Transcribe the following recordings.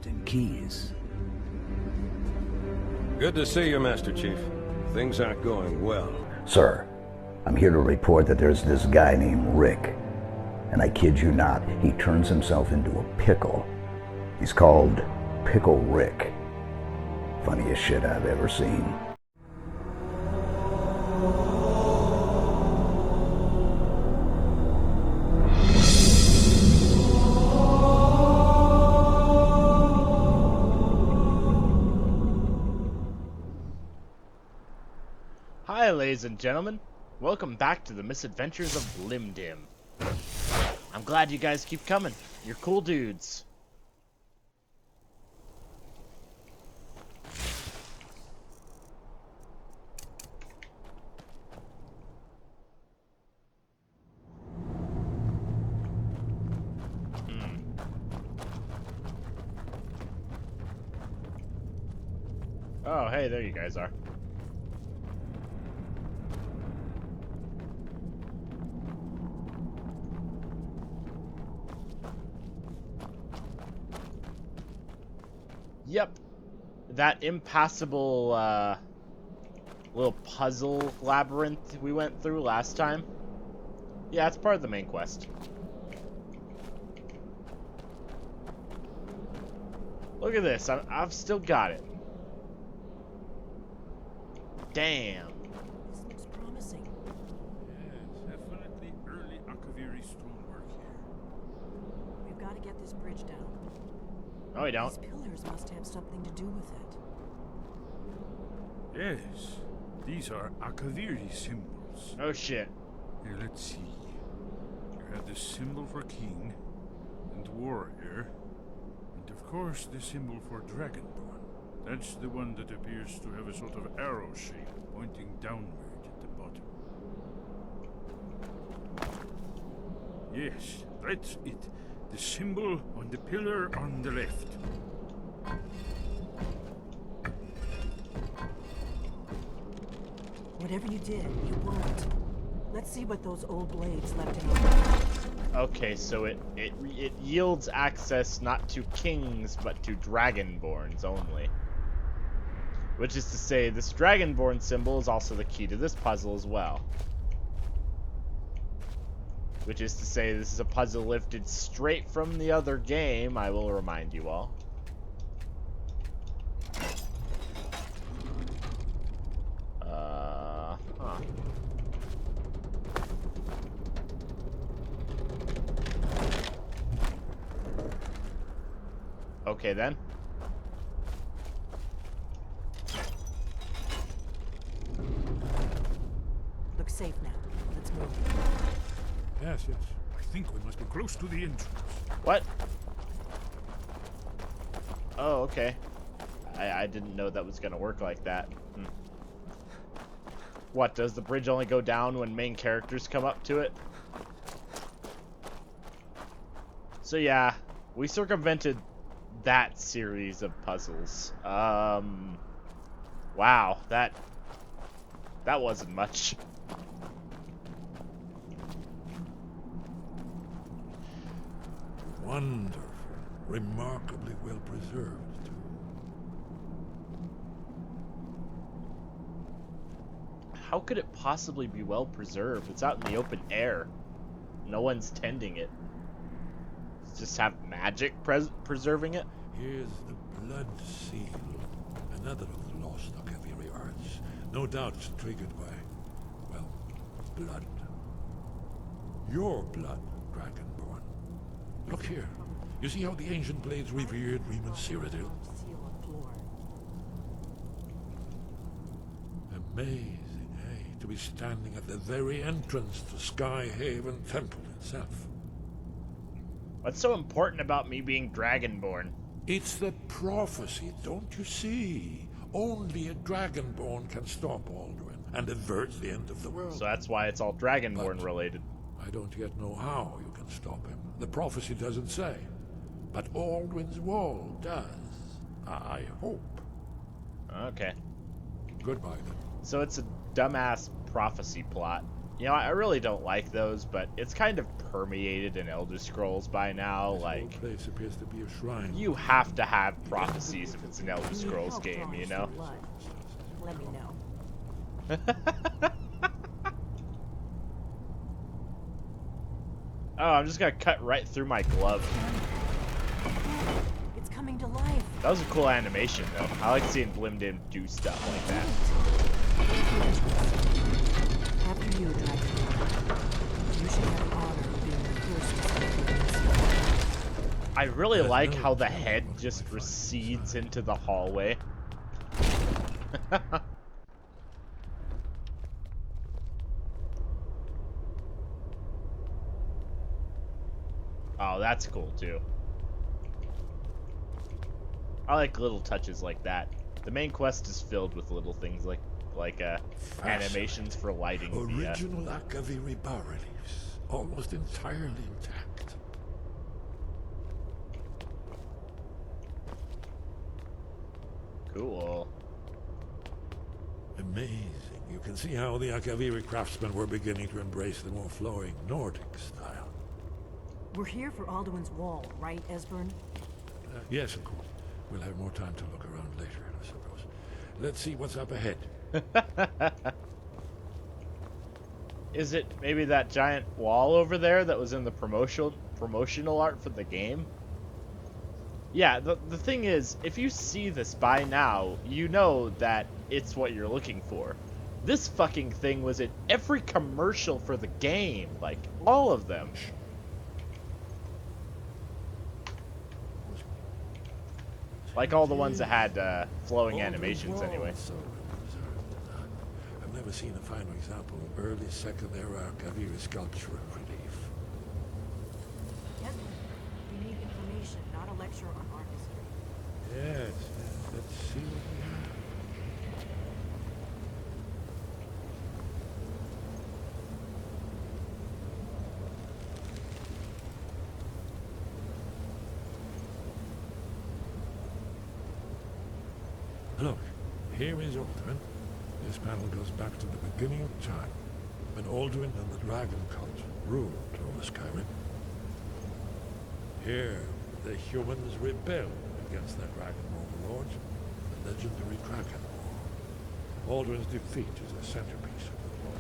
and keys. Good to see you, Master Chief. Things aren't going well. Sir, I'm here to report that there's this guy named Rick. And I kid you not, he turns himself into a pickle. He's called Pickle Rick. Funniest shit I've ever seen. Hi ladies and gentlemen, welcome back to the misadventures of Blim-Dim. I'm glad you guys keep coming, you're cool dudes. Oh hey, there you guys are. Yep, that impassable little puzzle labyrinth we went through last time. Yeah, it's part of the main quest. Look at this, I've still got it. Damn. This looks promising. Yes, definitely early Akaviri stonework here. We've got to get this bridge down. No, we don't. These pillars must have something to do with it. Yes, these are Akaviri symbols. Oh shit. Here, let's see. You have the symbol for king and warrior, and of course the symbol for dragonborn. That's the one that appears to have a sort of arrow shape pointing downward at the bottom. Yes, that's it. The symbol on the pillar on the left. Whatever you did, you weren't. Let's see what those old blades left in our. Okay, so it yields access not to kings, but to dragonborns only. Which is to say, this dragonborn symbol is also the key to this puzzle as well. Which is to say, this is a puzzle lifted straight from the other game, I will remind you all. Huh. Okay then. Looks safe now. Let's move. Yes, yes. I think we must be close to the entrance. What? Oh, okay. I didn't know that was gonna work like that. What, does the bridge only go down when main characters come up to it? So yeah, we circumvented that series of puzzles. Wow, that wasn't much. Wonderful. Remarkably well preserved, too. How could it possibly be well preserved? It's out in the open air. No one's tending it. Just have magic preserving it? Here's the blood seal. Another of the lost Akaviri arts. No doubt it's triggered by, well, blood. Your blood, Dragonborn. Look here. You see how the ancient blades revered Riemann Cyrodiil? Seal on floor. Amazing, eh? To be standing at the very entrance to Skyhaven Temple itself. What's so important about me being Dragonborn? It's the prophecy, don't you see? Only a Dragonborn can stop Alduin and avert the end of the world. So that's why it's all Dragonborn But related. I don't yet know how you can stop him. The prophecy doesn't say. But Alduin's wall does. I hope. Okay. Goodbye, then. So it's a dumbass prophecy plot. You know, I really don't like those, but it's kind of permeated in Elder Scrolls by now. This Like, whole place appears to be a shrine. you have to have prophecies if it's an Elder Scrolls game, you know? Blood. Let me know. Oh, I'm just gonna cut right through my glove. It's coming to life. That was a cool animation, though. I like seeing Blim-Dim do stuff like that. After you, Dragon. You should have the honor of being the first. I really like how the head just recedes into the hallway. Oh, that's cool too. I like little touches like that. The main quest is filled with little things like animations for lighting. Original Akaviri bas-reliefs, almost entirely intact. Cool. Amazing. You can see how the Akaviri craftsmen were beginning to embrace the more flowing Nordic style. We're here for Alduin's Wall, right, Esbern? Yes, of course. We'll have more time to look around later, I suppose. Let's see what's up ahead. Is it maybe that giant wall over there that was in the promotional art for the game? Yeah, the thing is, if you see this by now, you know that it's what you're looking for. This fucking thing was in every commercial for the game, like all of them. Like all the ones that had flowing animations anyway. I've never seen a finer example of early Second Era Akaviri sculptural relief. Esbern, we need information, not a lecture on art history. Yes, let's see what we have. Look, here is Alduin. This panel goes back to the beginning of time, when Alduin and the Dragon cult ruled over Skyrim. Here, the humans rebelled against their dragon overlords, the legendary Dragon War. Alduin's defeat is a centerpiece of the war.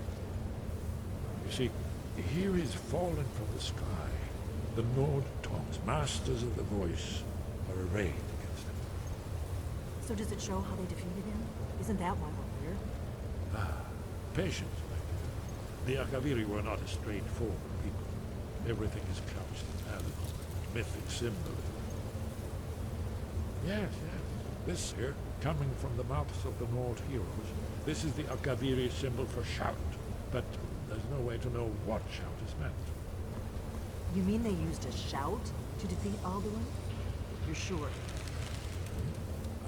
You see, here is fallen from the sky. The Nord tongues, masters of the voice, are arrayed against him. So does it show how they defeated him? Isn't that why we're here? Patience, my dear. The Akaviri were not a straightforward people. Everything is couched in magical, mythic symbolism. Yes, yes. This here, coming from the mouths of the Nord heroes, this is the Akaviri symbol for shout. But there's no way to know what shout is meant. You mean they used a shout to defeat Alduin? You're sure?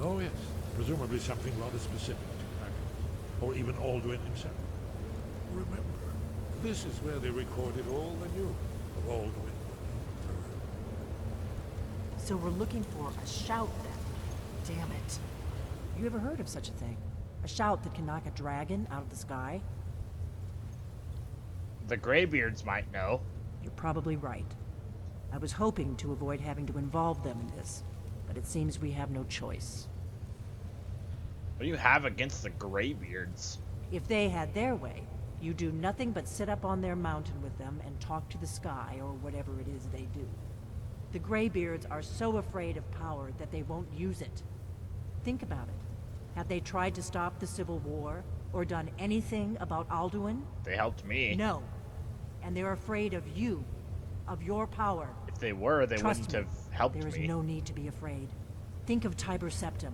Oh yes, presumably something rather specific to dragons, or even Alduin himself. Remember, this is where they recorded all they knew of Alduin. So we're looking for a shout then. Damn it. You ever heard of such a thing? A shout that can knock a dragon out of the sky? The Greybeards might know. You're probably right. I was hoping to avoid having to involve them in this, but it seems we have no choice. What do you have against the Greybeards? If they had their way, you do nothing but sit up on their mountain with them and talk to the sky or whatever it is they do. The Greybeards are so afraid of power that they won't use it. Think about it. Have they tried to stop the Civil War or done anything about Alduin? They helped me. No. And they're afraid of you, of your power. If they were, they Trust wouldn't me, have helped there is me. no need to be afraid. Think of Tiber Septim.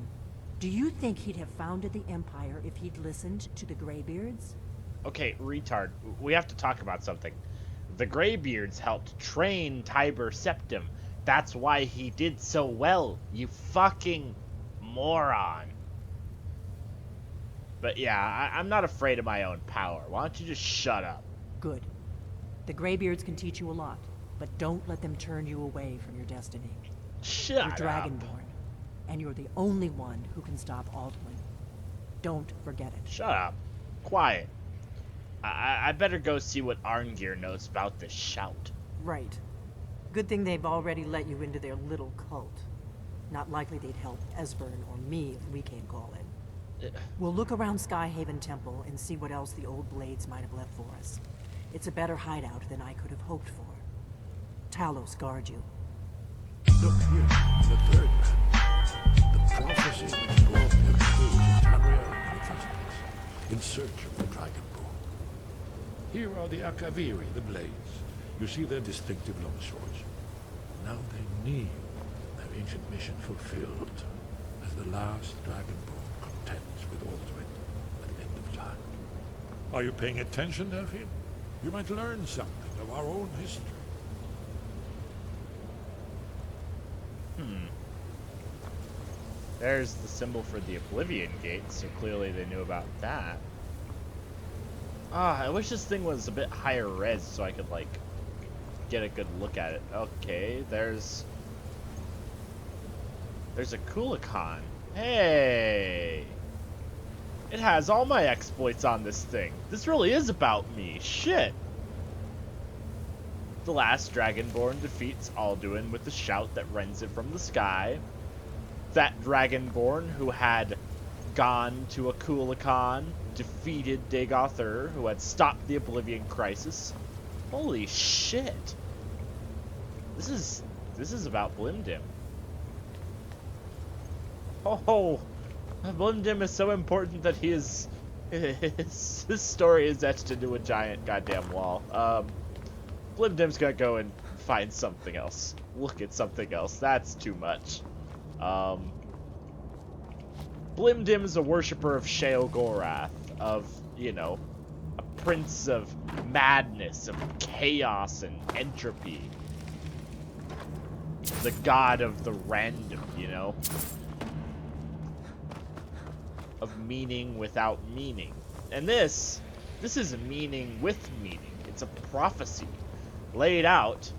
Do you think he'd have founded the Empire if he'd listened to the Greybeards? Okay, retard. We have to talk about something. The Greybeards helped train Tiber Septim. That's why he did so well, you fucking moron. But yeah, I'm not afraid of my own power. Why don't you just shut up? Good. The Greybeards can teach you a lot, but don't let them turn you away from your destiny. Shut You're up. Dragonborn, and you're the only one who can stop Alduin. Don't forget it. Shut up. Quiet. I better go see what Arngir knows about this shout. Right. Good thing they've already let you into their little cult. Not likely they'd help Esbern or me if we came calling. We'll look around Skyhaven Temple and see what else the old blades might have left for us. It's a better hideout than I could have hoped for. Talos guard you. Look here, the third man. The prophecy which brought them to Tamriel in the first place, in search of the Dragonborn. Here are the Akaviri, the blades. You see their distinctive long swords. Now they need their ancient mission fulfilled, as the last Dragonborn contends with Alduin at the end of time. Are you paying attention, Delphine? You might learn something of our own history. There's the symbol for the Oblivion Gate, so clearly they knew about that. I wish this thing was a bit higher res so I could, like, get a good look at it. Okay, there's a Kulikon. Hey! It has all my exploits on this thing. This really is about me. Shit! The last Dragonborn defeats Alduin with the shout that rends it from the sky. That Dragonborn who had gone to a Kulikon defeated Daggerfall, who had stopped the Oblivion Crisis. Holy shit! This is about Blim-Dim. Oh, Blim-Dim is so important that his story is etched into a giant goddamn wall. Blim-Dim's gonna go and find something else. Look at something else. That's too much. Blim-Dim is a worshipper of Sheogorath, of, you know, a prince of madness, of chaos and entropy. The god of the random, you know? Of meaning without meaning. And this is meaning with meaning. It's a prophecy laid out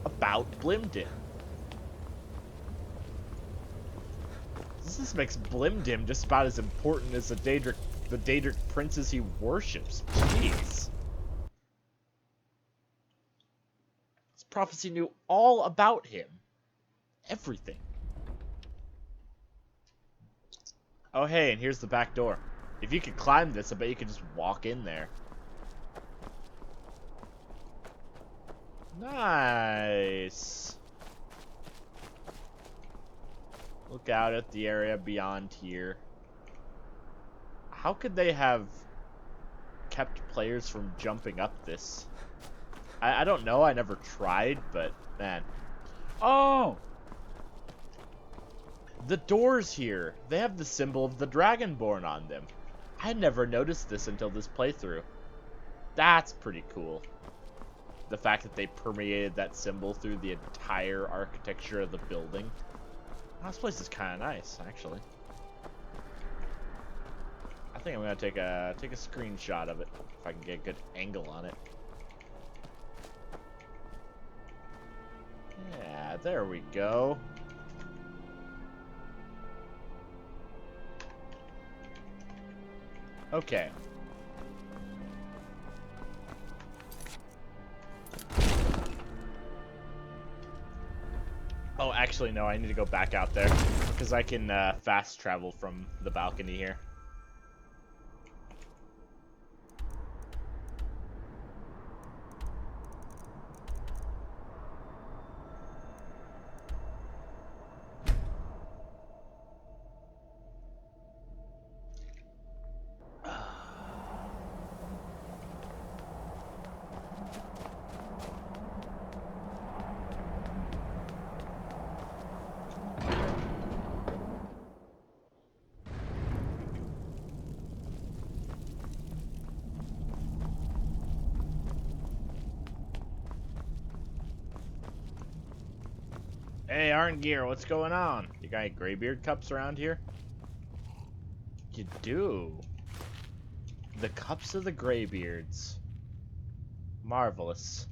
about Blim-Dim. This makes Blim-Dim just about as important as the Daedric princes he worships. Jeez. This prophecy knew all about him. Everything. Oh hey, and here's the back door. If you could climb this, I bet you could just walk in there. Nice. Look out at the area beyond here. How could they have kept players from jumping up this? I don't know, I never tried, but man. Oh! The doors here, they have the symbol of the Dragonborn on them. I never noticed this until this playthrough. That's pretty cool. The fact that they permeated that symbol through the entire architecture of the building. Oh, this place is kind of nice, actually. I think I'm gonna take a screenshot of it if I can get a good angle on it. Yeah, there we go. Okay. Oh, actually, no, I need to go back out there because I can fast travel from the balcony here. Hey, Arngir, what's going on? You got any Greybeard cups around here? You do. The cups of the Greybeards. Marvelous.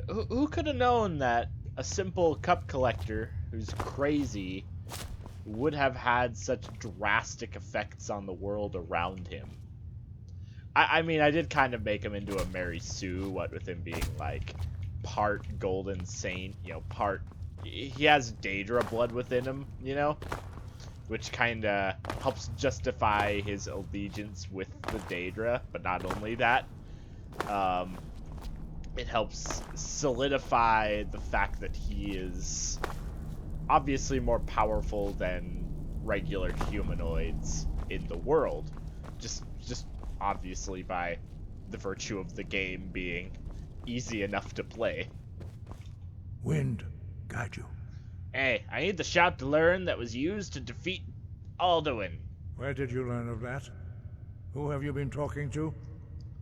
Who could have known that a simple cup collector who's crazy would have had such drastic effects on the world around him? I mean, I did kind of make him into a Mary Sue, what with him being like part Golden Saint, you know, part he has Daedra blood within him, you know, which kind of helps justify his allegiance with the Daedra. But not only that, it helps solidify the fact that he is obviously more powerful than regular humanoids in the world, just obviously by the virtue of the game being easy enough to play. Wind, guide you. Hey, I need the shout to learn that was used to defeat Alduin. Where did you learn of that? Who have you been talking to?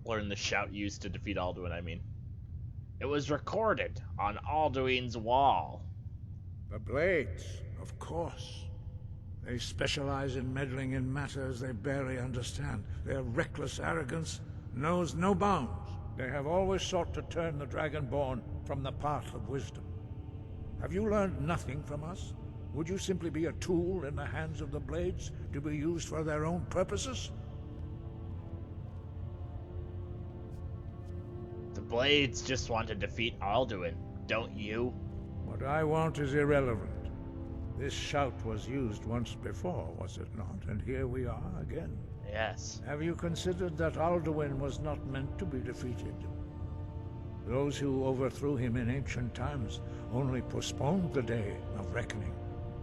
Learn the shout used to defeat Alduin, I mean. It was recorded on Alduin's wall. The Blades, of course. They specialize in meddling in matters they barely understand. Their reckless arrogance knows no bounds. They have always sought to turn the Dragonborn from the path of wisdom. Have you learned nothing from us? Would you simply be a tool in the hands of the Blades to be used for their own purposes? The Blades just want to defeat Alduin, don't you? What I want is irrelevant. This shout was used once before, was it not? And here we are again. Yes. Have you considered that Alduin was not meant to be defeated? Those who overthrew him in ancient times only postponed the day of reckoning.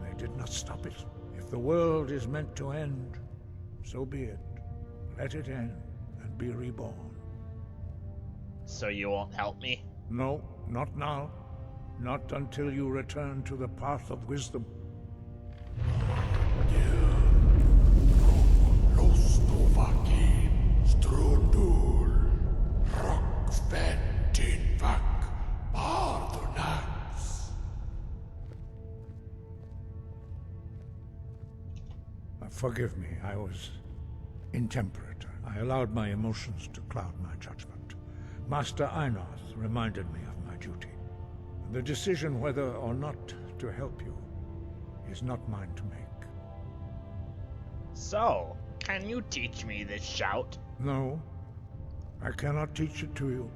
They did not stop it. If the world is meant to end, so be it. Let it end and be reborn. So you won't help me? No, not now. Not until you return to the path of wisdom. Forgive me, I was intemperate. I allowed my emotions to cloud my judgment. Master Einoth reminded me of my duty. The decision whether or not to help you is not mine to make. So, can you teach me this shout? No, I cannot teach it to you,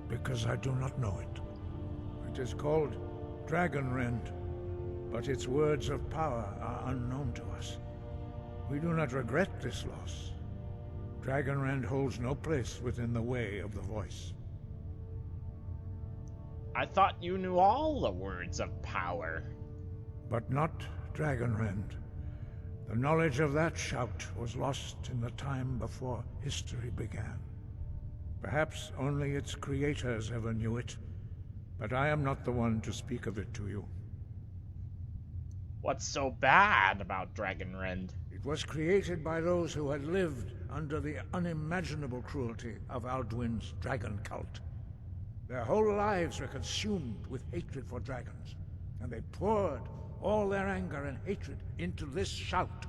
because I do not know it. It is called Dragonrend, but its words of power are unknown to us. We do not regret this loss. Dragonrend holds no place within the way of the voice. I thought you knew all the words of power. But not Dragonrend. The knowledge of that shout was lost in the time before history began. Perhaps only its creators ever knew it, but I am not the one to speak of it to you. What's so bad about Dragonrend? It was created by those who had lived under the unimaginable cruelty of Alduin's dragon cult. Their whole lives were consumed with hatred for dragons, and they poured all their anger and hatred into this shout.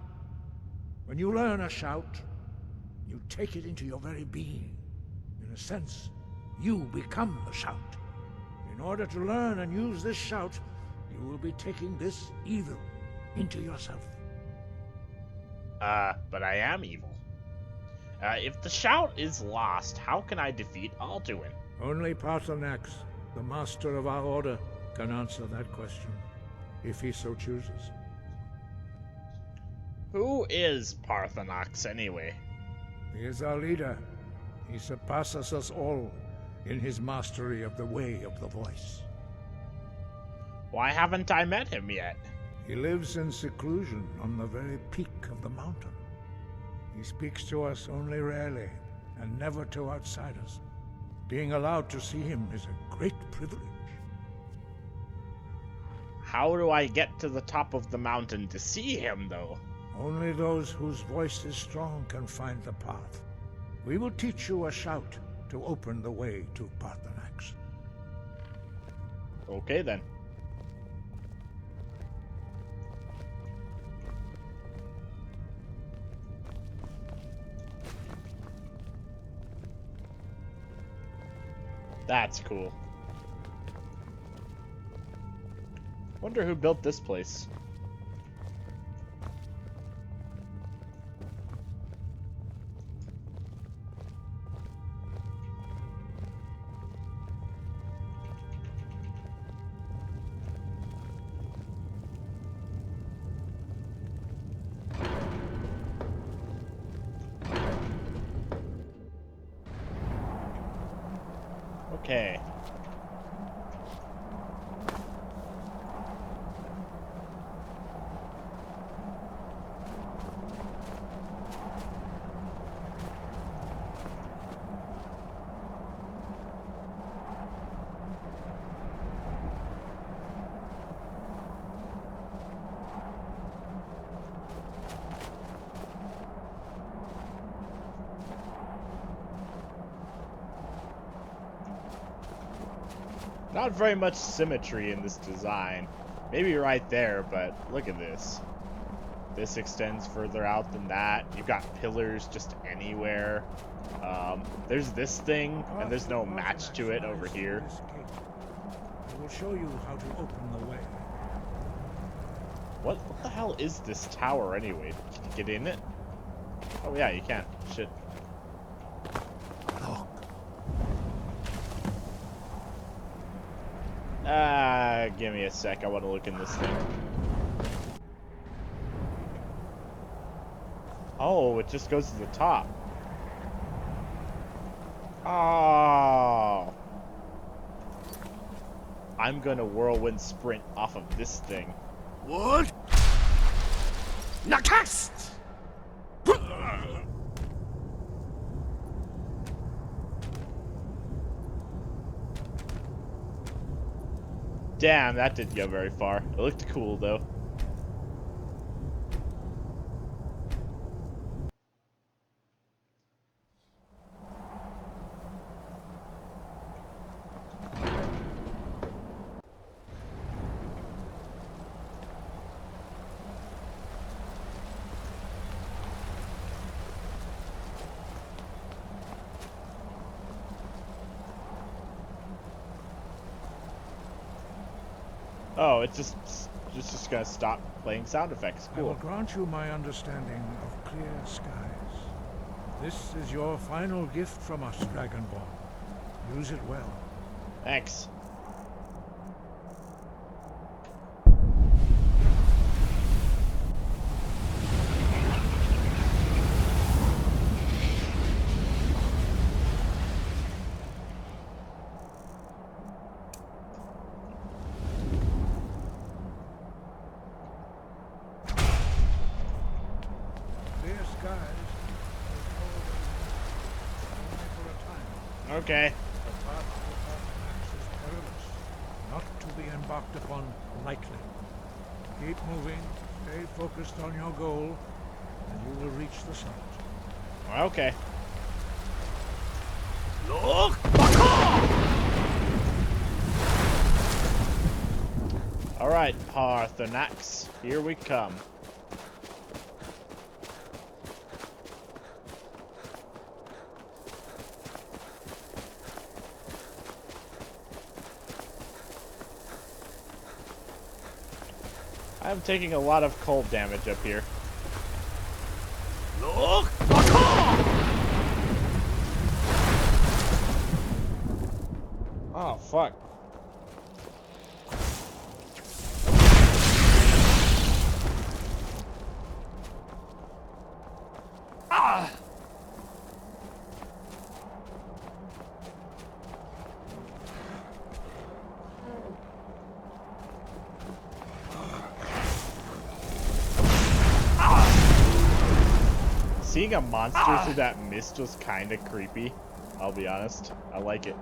When you learn a shout, you take it into your very being. In a sense, you become the shout. In order to learn and use this shout, you will be taking this evil into yourself. But I am evil. If the shout is lost, how can I defeat Alduin? Only Paarthurnax, the master of our order, can answer that question, if he so chooses. Who is Paarthurnax, anyway? He is our leader. He surpasses us all in his mastery of the way of the voice. Why haven't I met him yet? He lives in seclusion on the very peak of the mountain. He speaks to us only rarely, and never to outsiders. Being allowed to see him is a great privilege. How do I get to the top of the mountain to see him, though? Only those whose voice is strong can find the path. We will teach you a shout to open the way to Paarthurnax. Okay, then. That's cool. Wonder who built this place. Okay. Not very much symmetry in this design. Maybe right there, but look at this. This extends further out than that. You've got pillars just anywhere. There's this thing, and there's no match to it over here. I will show you how to open the way. What the hell is this tower anyway? Can you get in it? Oh yeah, you can. Shit. Give me a sec. I want to look in this thing. Oh, it just goes to the top. Oh. I'm gonna whirlwind sprint off of this thing. What? Nakast! Damn, that didn't go very far. It looked cool, though. Oh, it's just gonna stop playing sound effects. I will Cool. grant you my understanding of clear skies. This is your final gift from us, Dragonborn. Use it well. Thanks. Clear skies only for a time. Okay. The path to Paarthurnax is perilous, not to be embarked upon lightly. Keep moving, stay focused on your goal, and you will reach the summit. Okay. Look! Alright, Paarthurnax. Here we come. I'm taking a lot of cold damage up here. Look! Oh, fuck. Ah! Seeing a monster through that mist was kind of creepy. I'll be honest. I like it.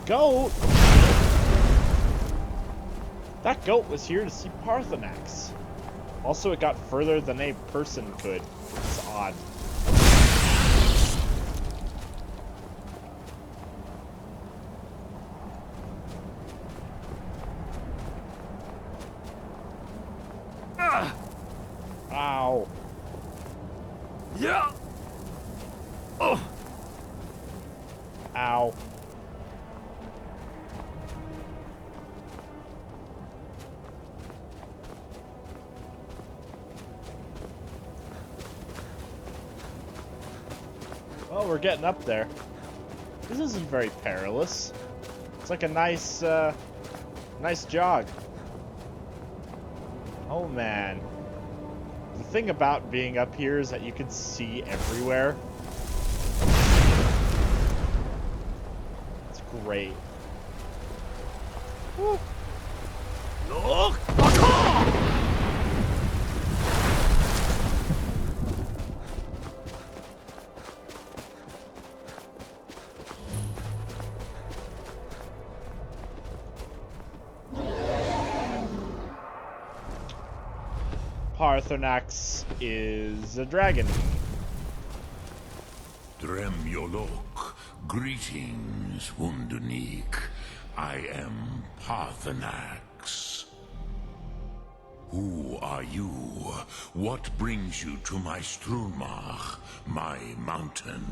Goat! That goat was here to see Paarthurnax. Also, it got further than a person could. It's odd. Ow. Yeah! Oh! Ow. Well, we're getting up there. This isn't very perilous. It's like a nice, nice jog. Oh man. The thing about being up here is that you can see everywhere. It's great. Woo. Look! Paarthurnax is a dragon. Drem Yolok, greetings, Wundernik. I am Paarthurnax. Who are you? What brings you to my Strunmach, my mountain?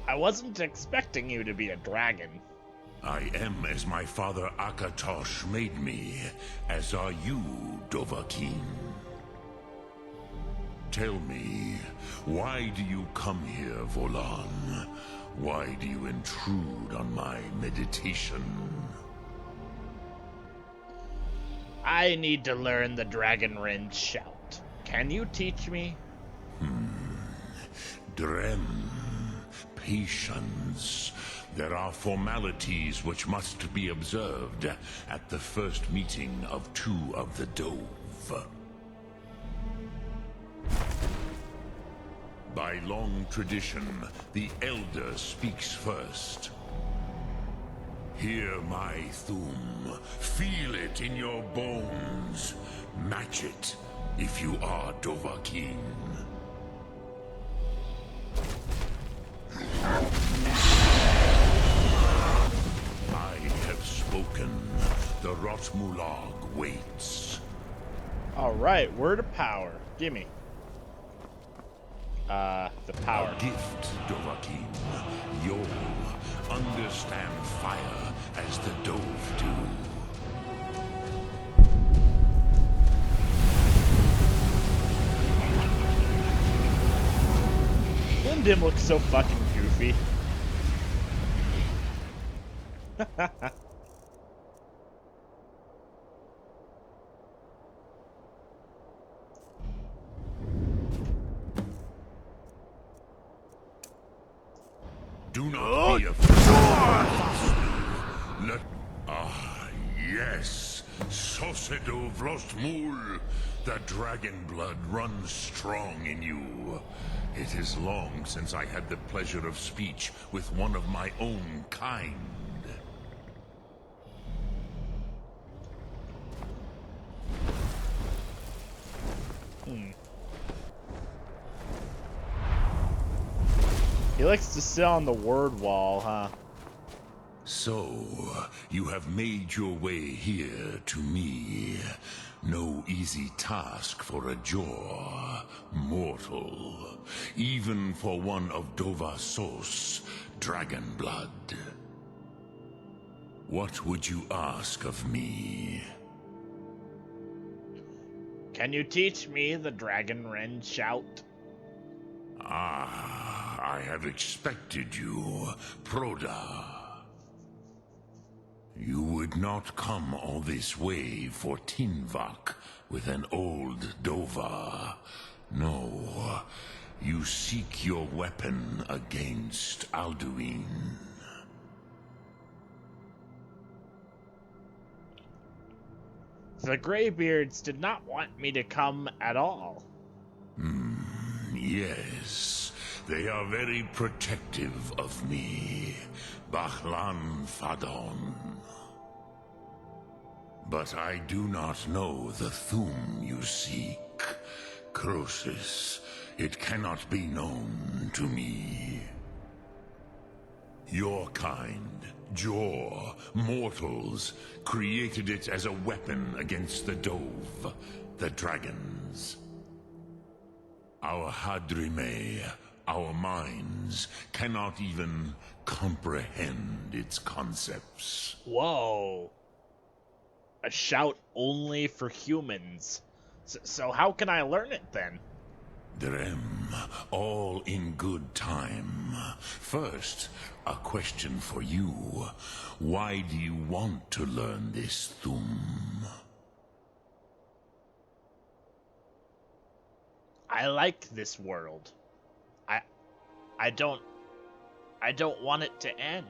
I wasn't expecting you to be a dragon. I am as my father Akatosh made me, as are you, Dovahkiin. Tell me, why do you come here, Volan? Why do you intrude on my meditation? I need to learn the Dragon Wrench shout. Can you teach me? Drem, patience. There are formalities which must be observed at the first meeting of two of the Dove. By long tradition, the Elder speaks first. Hear my Thum. Feel it in your bones. Match it if you are Dovahkiin. I have spoken. The Rotmulag waits. Alright, word of power. Gimme. The power. A gift, Dovahkiin. You'll understand fire as the Dove do. Blim-Dim looks so fucking goofy. Do not be afraid. Let... Ah, yes. Sosedo Vrostmul. The dragon blood runs strong in you. It is long since I had the pleasure of speech with one of my own kind. He likes to sit on the word wall, huh? So, you have made your way here to me. No easy task for a Jor, mortal. Even for one of Dovasos, dragon blood. What would you ask of me? Can you teach me the Dragon Wrench shout? Ah, I have expected you, Proda. You would not come all this way for Tinvak with an old Dova. No, you seek your weapon against Alduin. The Greybeards did not want me to come at all. Yes, they are very protective of me, Bachlan Fadon. But I do not know the Thum you seek. Croesus, it cannot be known to me. Your kind, Jor, mortals, created it as a weapon against the Dove, the dragons. Our Hadrime, our minds, cannot even comprehend its concepts. Whoa. A shout only for humans. So how can I learn it then? Drem, all in good time. First, a question for you. Why do you want to learn this Thum? I like this world. I don't want it to end.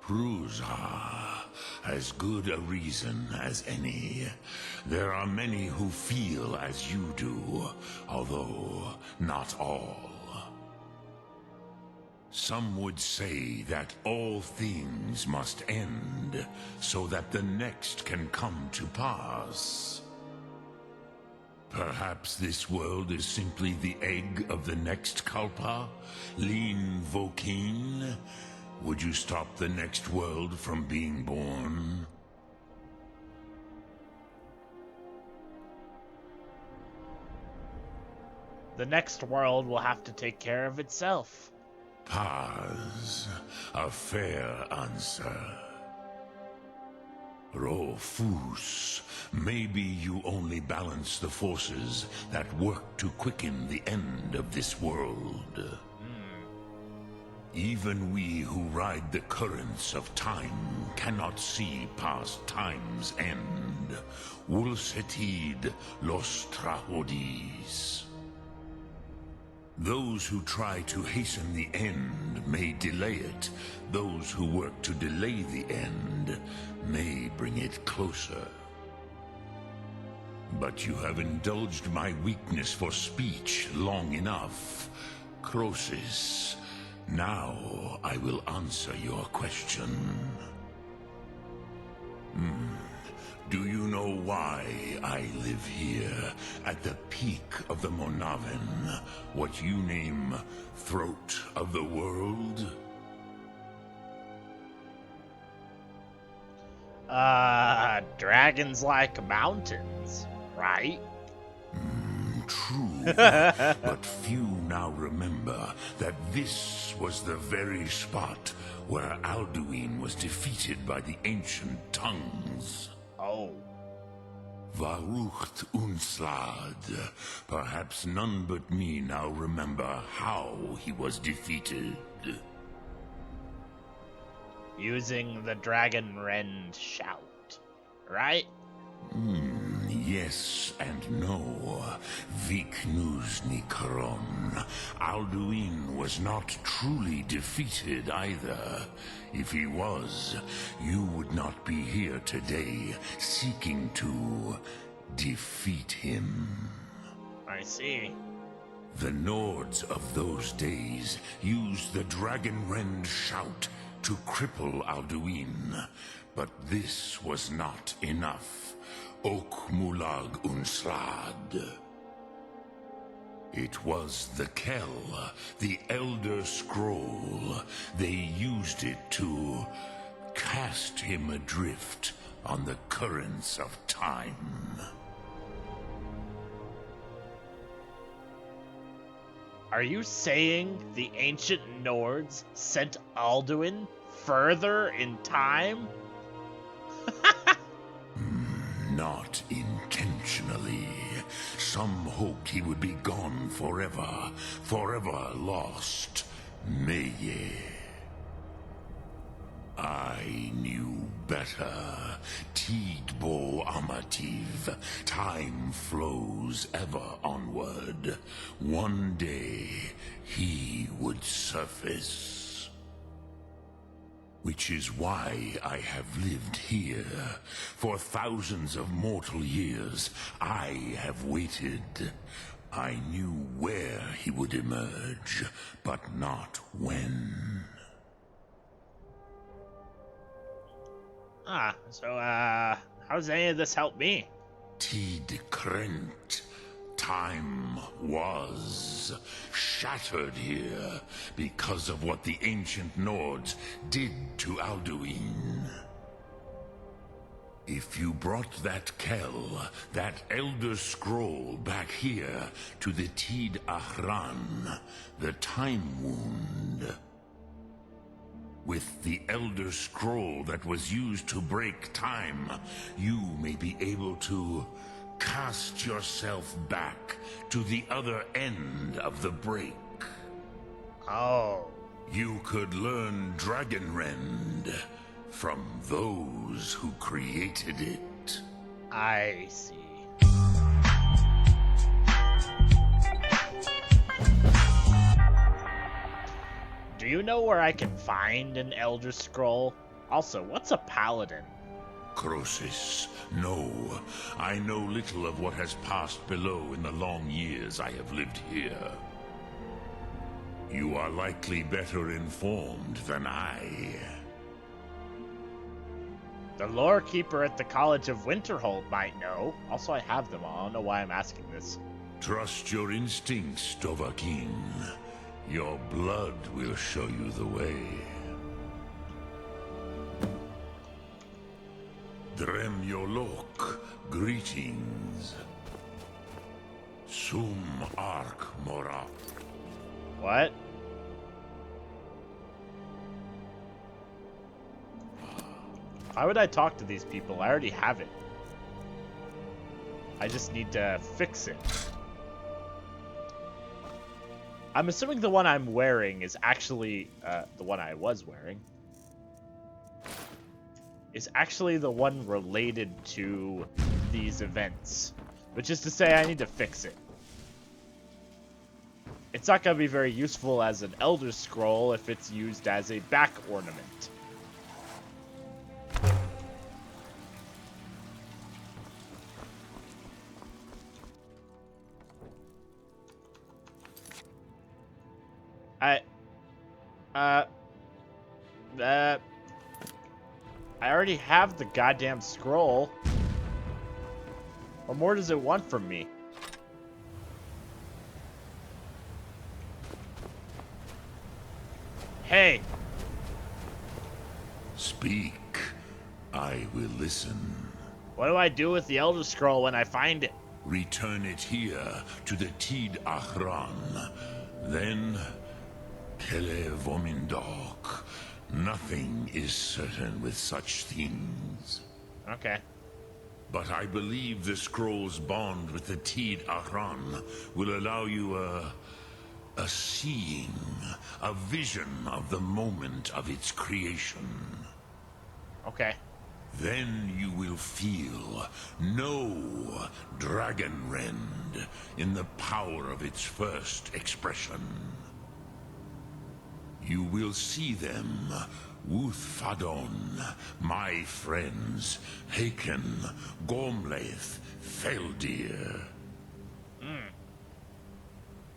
Prusa, as good a reason as any. There are many who feel as you do, although not all. Some would say that all things must end, so that the next can come to pass. Perhaps this world is simply the egg of the next Kalpa, Lean Vokeen. Would you stop the next world from being born? The next world will have to take care of itself. Paz, a fair answer. Rofus, maybe you only balance the forces that work to quicken the end of this world. Even we who ride the currents of time cannot see past time's end. Wulsetid los trahodis. Those who try to hasten the end may delay it. Those who work to delay the end may bring it closer. But you have indulged my weakness for speech long enough. Croesus, now I will answer your question. Do you know why I live here, at the peak of the Monaven, what you name Throat of the World? Dragons like mountains, right? True, but few now remember that this was the very spot where Alduin was defeated by the ancient tongues. Oh. Varucht Unslad. Perhaps none but me now remember how he was defeated. Using the Dragon Rend shout, right? Yes and no. Viknuzny Karon. Alduin was not truly defeated either. If he was, you would not be here today seeking to defeat him. I see. The Nords of those days used the Dragon Rend shout to cripple Alduin, but this was not enough. Ok Mulag Unslad. It was the Kell, the Elder Scroll. They used it to cast him adrift on the currents of time. Are you saying the ancient Nords sent Alduin further in time? Not intentionally. Some hoped he would be gone forever, forever lost. Meye. I knew better. Tidbo Amativ. Time flows ever onward. One day, he would surface. Which is why I have lived here. For thousands of mortal years, I have waited. I knew where he would emerge, but not when. How does any of this help me? Tid Krent. Time was shattered here because of what the ancient Nords did to Alduin. If you brought that Kell, that Elder Scroll back here to the Tid Ahran, the Time Wound, with the Elder Scroll that was used to break time, you may be able to cast yourself back to the other end of the break. Oh. You could learn Dragon Rend from those who created it. I see. you know where I can find an Elder Scroll? Also, what's a paladin? Croesus, no. I know little of what has passed below in the long years I have lived here. You are likely better informed than I. The lore keeper at the College of Winterhold might know. Also, I have them all. I don't know why I'm asking this. Trust your instincts, Dovahkiin. Your blood will show you the way. Dremyolok, greetings. Sum Ark Morak. What? Why would I talk to these people? I already have it. I just need to fix it. I'm assuming the one I'm wearing is actually, the one I was wearing, is actually the one related to these events. Which is to say, I need to fix it. It's not going to be very useful as an Elder Scroll if it's used as a back ornament. I already have the goddamn scroll. What more does it want from me? Hey! Speak. I will listen. What do I do with the Elder Scroll when I find it? Return it here to the Tid Ahran. Then, Kele Vomindok. Nothing is certain with such things. Okay. But I believe the scroll's bond with the Tid Ahran will allow you a seeing, a vision of the moment of its creation. Okay. Then you will feel, know Dragonrend in the power of its first expression. You will see them, Wuthfadon, my friends, Haken, Gormlaith, Feldir.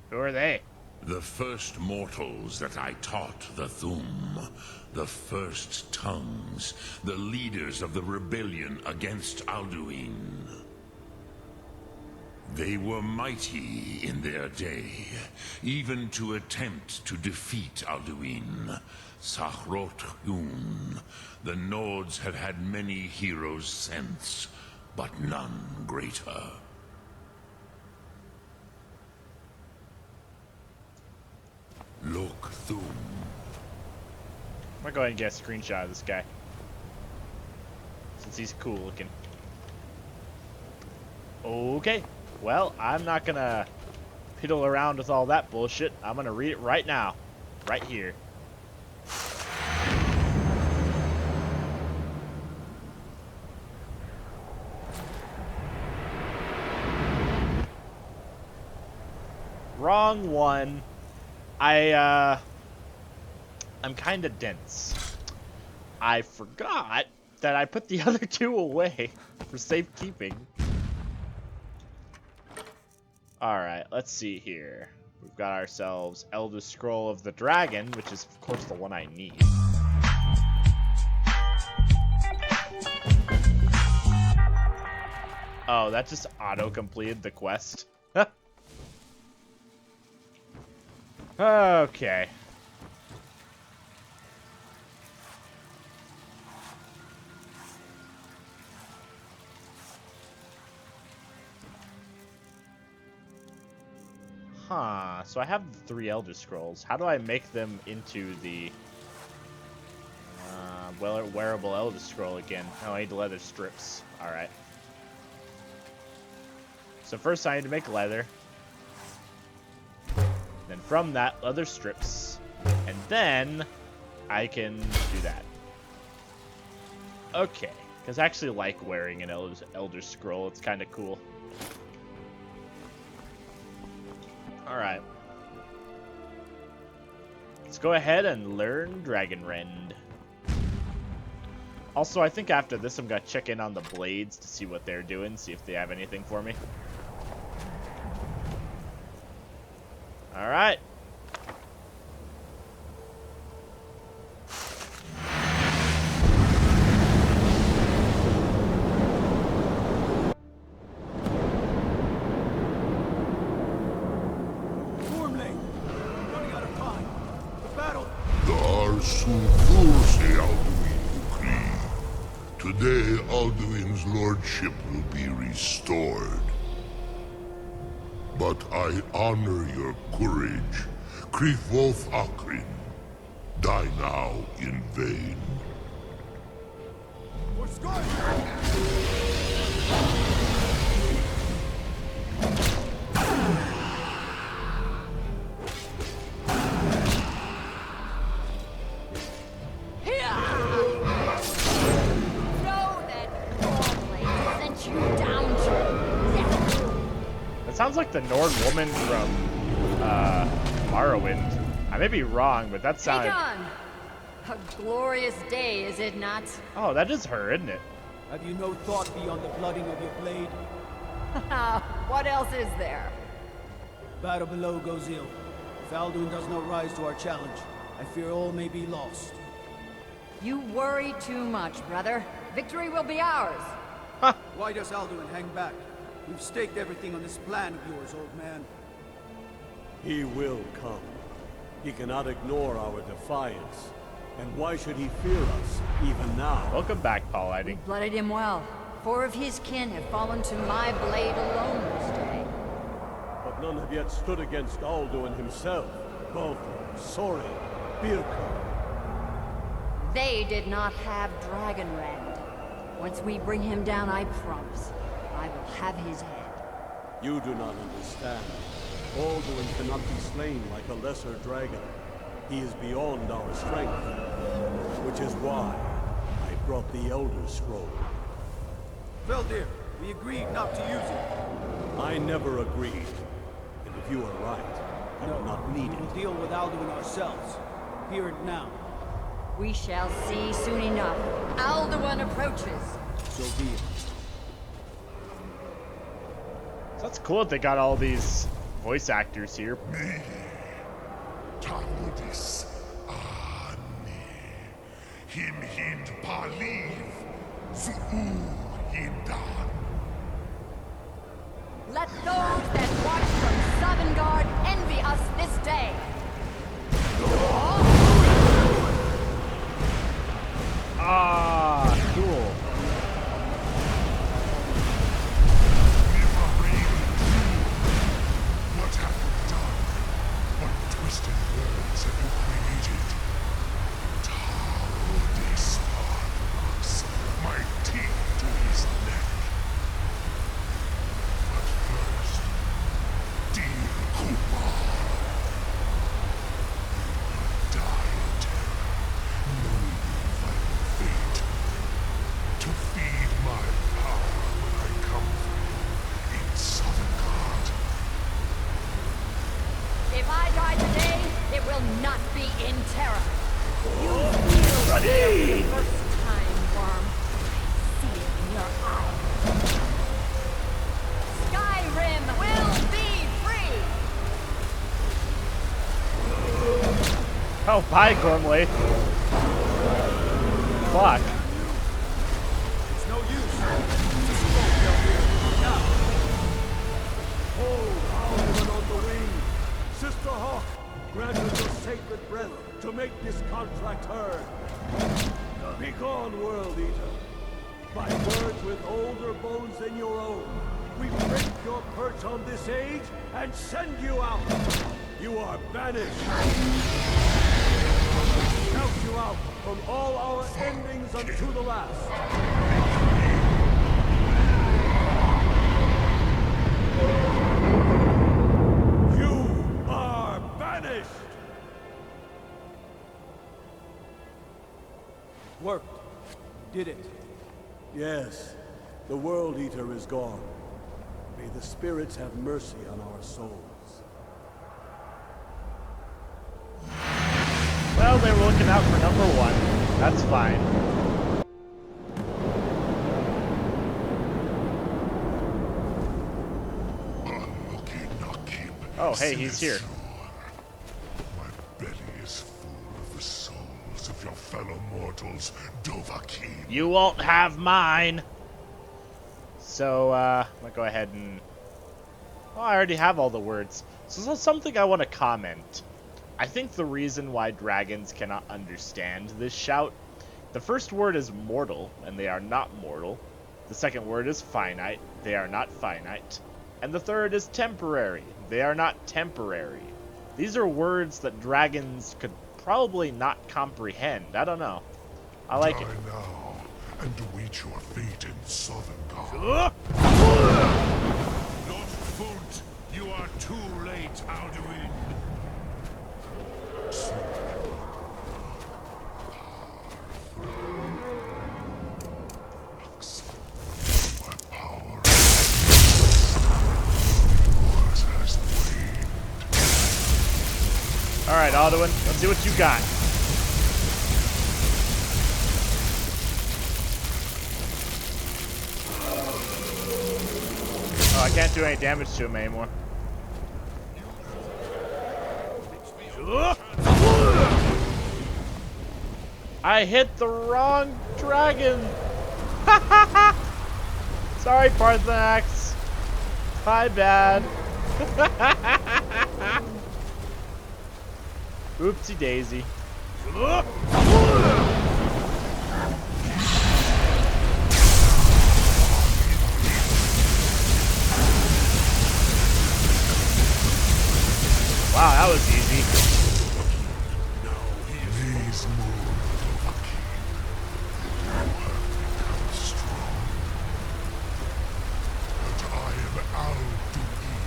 Who are they? The first mortals that I taught the Thum, the first tongues, the leaders of the rebellion against Alduin. They were mighty in their day, even to attempt to defeat Alduin. Sahrot-Hun, the Nords have had many heroes since, but none greater. Lok-Thum. I'm gonna go ahead and get a screenshot of this guy, since he's cool looking. Okay. Well, I'm not gonna piddle around with all that bullshit. I'm gonna read it right now. Right here. Wrong one. I'm kinda dense. I forgot that I put the other two away for safekeeping. Alright, let's see here. We've got ourselves Elder Scroll of the Dragon, which is, of course, the one I need. Oh, that just auto-completed the quest. Okay. Huh, so I have the 3 Elder Scrolls. How do I make them into the wearable Elder Scroll again? Oh, I need leather strips. Alright. So first I need to make leather. Then from that, leather strips. And then I can do that. Okay. Because I actually like wearing an Elder Scroll. It's kind of cool. Alright. Let's go ahead and learn Dragonrend. Also, I think after this I'm gonna check in on the blades to see what they're doing, see if they have anything for me. Alright. Today, Alduin's lordship will be restored. But I honor your courage. Krivwolf Akrin. Die now in vain. For Skyrim! Sounds like the Nord woman from Morrowind. I may be wrong, but that sounded... A glorious day, is it not? Oh, that is her, isn't it? Have you no thought beyond the blooding of your blade? What else is there? Battle below goes ill. If Alduin does not rise to our challenge, I fear all may be lost. You worry too much, brother. Victory will be ours. Why does Alduin hang back? We've staked everything on this plan of yours, old man. He will come. He cannot ignore our defiance. And why should he fear us, even now? Welcome back, Paul Lighting. We blooded him well. 4 of his kin have fallen to my blade alone this day. But none have yet stood against Alduin himself. Balthor, Sori, Birka. They did not have Dragonrend. Once we bring him down, I promise, I will have his head. You do not understand. Alduin cannot be slain like a lesser dragon. He is beyond our strength. Which is why I brought the Elder Scroll. Veldir, we agreed not to use it. I never agreed. And if you are right, I will not need We will it. deal with Alduin ourselves. Here and now. We shall see soon enough. Alduin approaches. So be it. So that's cool that they got all these voice actors here. Talmudis Ane Him Hind Paliv Zuu Hindan. Let those that watch from Sovngarde envy us this day. Ah, cool. What have you done? What twisted words have you created? Talmudis Paarthurnax, my teeth to his neck. But first, dear Kumar, die in terror, knowing your final fate. To feed my power when I come for you in Sovngarde. If I die today, it will not be in terror. You feel fear for the first time, Worm. I see it in your eyes. Skyrim will be free! Oh, bye, Gormley. Fuck. It's no use. Just go, Veldir. Now. Hold Alduin on the wing! Sister Hawk, grant us your sacred breath to make this contract heard. Begone, World Eater. By words with older bones than your own, we break your perch on this age and send you out. You are banished. We shout you out from all our endings unto the last. You are banished! Worked. Did it. Yes, the World Eater is gone. May the spirits have mercy on our souls. know they were looking out for number 1. That's fine. Oh, hey, he's here. My belly is full of the souls of your fellow mortals, Dovahkiin. You won't have mine. So, I'm gonna go ahead and... Oh, I already have all the words. So this is something I want to comment. I think the reason why dragons cannot understand this shout, the first word is mortal, and they are not mortal. The second word is finite, they are not finite. And the third is temporary, they are not temporary. These are words that dragons could probably not comprehend. I don't know. I like it. Die now, and await your fate in Southern God. Not Funt, you are too late, Alduin. My power has waned. Alright, Alduin, let's see what you got. Oh, I can't do any damage to him anymore. I hit the wrong dragon! Sorry, Paarthurnax. My bad. Oopsie daisy. Wow, that was easy. These moon, Dovahkiin. You have become strong. But I am Alduin,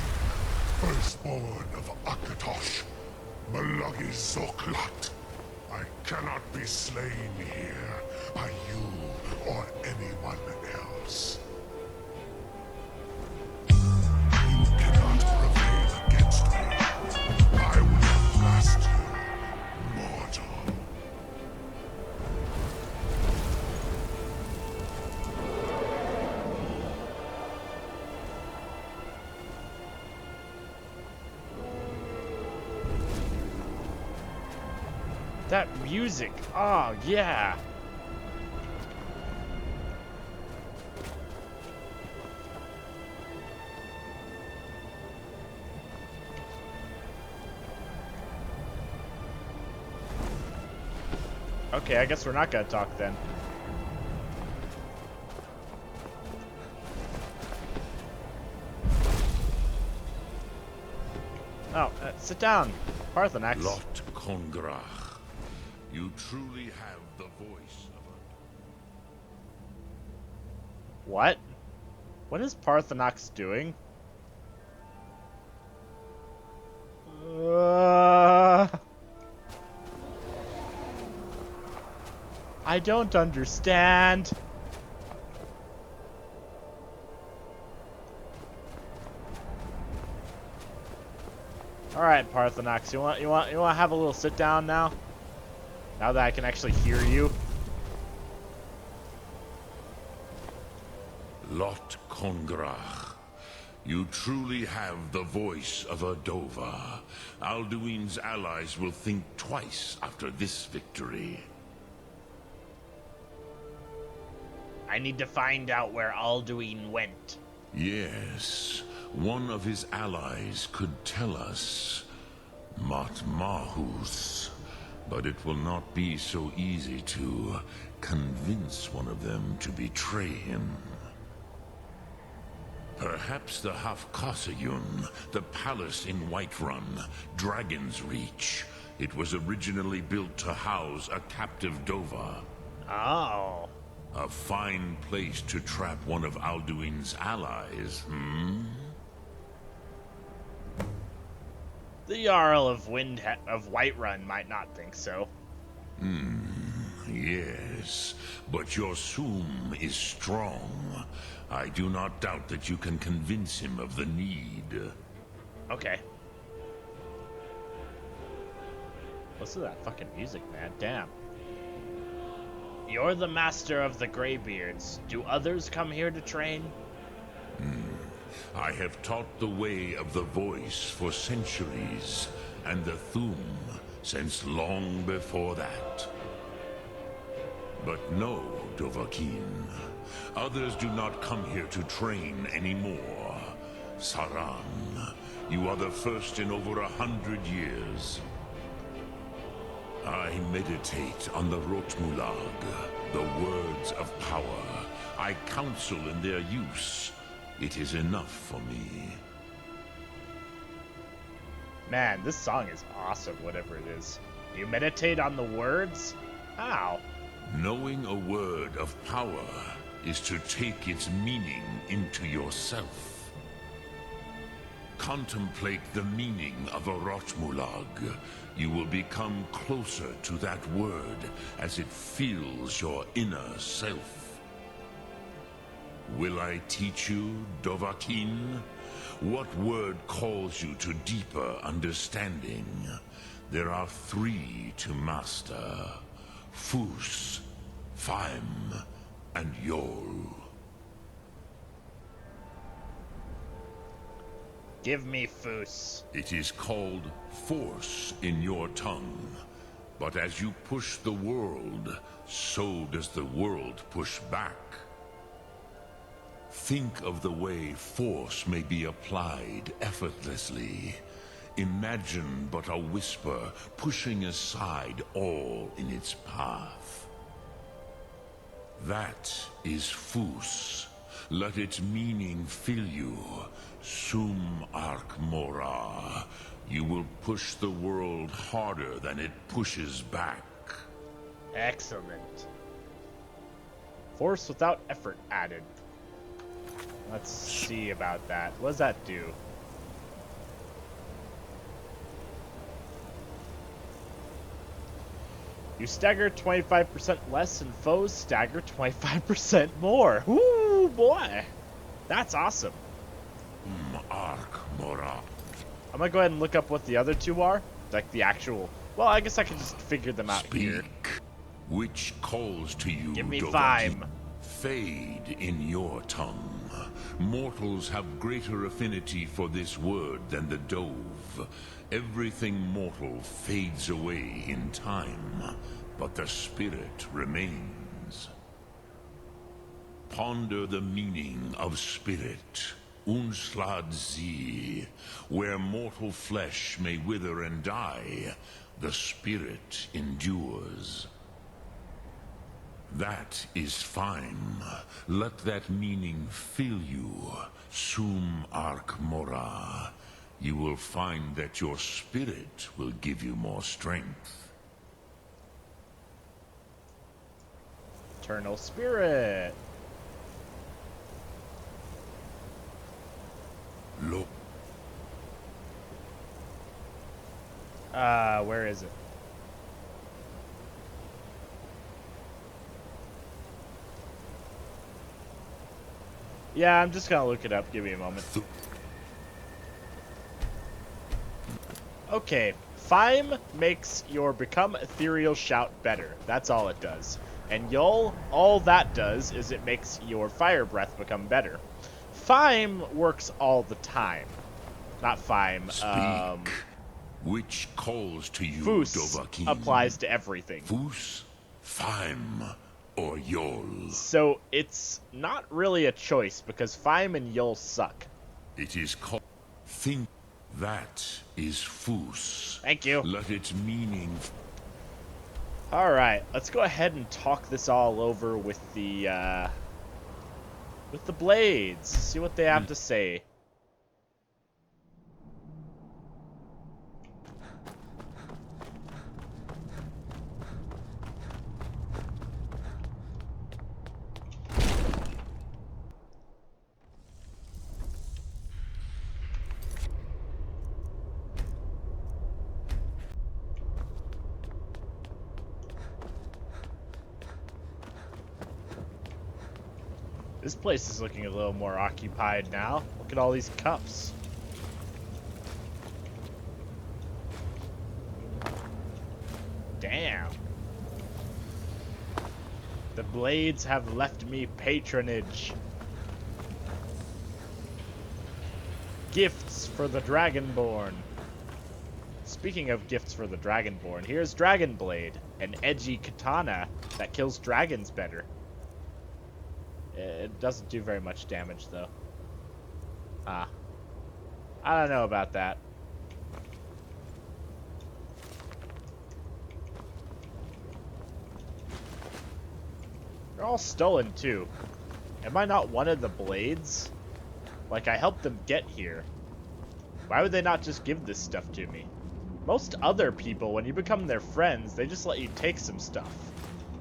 firstborn of Akatosh, Malagi Zoklat. I cannot be slain here by you or anyone else. You cannot prevail against me. I will blast you, mortal. That music. Oh, yeah. Okay, I guess we're not gonna talk then. Oh, sit down, Paarthurnax. Lot Kongrach, you truly have the voice of a... What? What is Paarthurnax doing? I don't understand. All right, Paarthurnax, you want to have a little sit down now? Now that I can actually hear you. Lot Kongrach, you truly have the voice of a Dova. Alduin's allies will think twice after this victory. I need to find out where Alduin went. Yes, one of his allies could tell us. Matmahus. But it will not be so easy to convince one of them to betray him. Perhaps the Hafkasayun, the palace in Whiterun, Dragon's Reach. It was originally built to house a captive Dova. Oh. A fine place to trap one of Alduin's allies, hmm? The Jarl of Whiterun might not think so. Yes, but your Soom is strong. I do not doubt that you can convince him of the need. Okay. Listen to that fucking music, man. Damn. You're the master of the Greybeards. Do others come here to train? I have taught the way of the voice for centuries, and the Thum since long before that. But no, Dovahkiin. Others do not come here to train anymore. Saran, you are the first in over 100 years. I meditate on the Rotmulag, the words of power. I counsel in their use. It is enough for me. Man, this song is awesome, whatever it is. You meditate on the words? How? Knowing a word of power is to take its meaning into yourself. Contemplate the meaning of a Rotmulag. You will become closer to that word as it fills your inner self. Will I teach you, Dovahkiin? What word calls you to deeper understanding? There are 3 to master. Fus, Faim, and Yol. Give me Fus. It is called force in your tongue. But as you push the world, so does the world push back. Think of the way force may be applied effortlessly. Imagine but a whisper pushing aside all in its path. That is Fus. Let its meaning fill you. Sum Ark Mora. You will push the world harder than it pushes back. Excellent. Force without effort added. Let's see about that. What does that do? You stagger 25% less and foes stagger 25% more. Ooh, boy. That's awesome. Ark Mora. I'm gonna go ahead and look up what the other 2 are. Like the actual... Well, I guess I can just figure them out here. Which calls to you, Give me Dovahkiin? Faim. Fade in your tongue. Mortals have greater affinity for this word than the dove. Everything mortal fades away in time, but the spirit remains. Ponder the meaning of spirit. Unslad Zi. Where mortal flesh may wither and die, the spirit endures. That is Faim. Let that meaning fill you. Sum Ark Mora. You will find that your spirit will give you more strength. Eternal Spirit. Look. Where is it? Yeah, I'm just gonna look it up. Give me a moment. Okay, Faim makes your become ethereal shout better. That's all it does. And Yol, all that does is it makes your fire breath become better. Faim works all the time. Not Faim. Speak. Which calls to you, Fus Dovahkiin? applies to everything. Fus, Faim, or Yol? So it's not really a choice because Faim and Yol suck. It is called... Think. That is Fus. Thank you. Let its meaning... Alright, let's go ahead and talk this all over with the blades. See what they have to say. This place is looking a little more occupied now. Look at all these cups. Damn. The blades have left me patronage. Gifts for the Dragonborn. Speaking of gifts for the Dragonborn, here's Dragonblade, an edgy katana that kills dragons better. It doesn't do very much damage, though. I don't know about that. They're all stolen, too. Am I not one of the blades? Like, I helped them get here. Why would they not just give this stuff to me? Most other people, when you become their friends, they just let you take some stuff.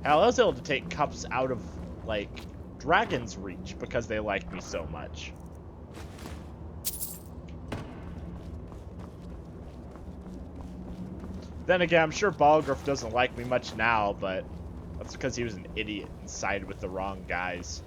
Hell, I was able to take cups out of, like, Dragon's Reach because they like me so much. Then again, I'm sure Balgruuf doesn't like me much now, but that's because he was an idiot and sided with the wrong guys.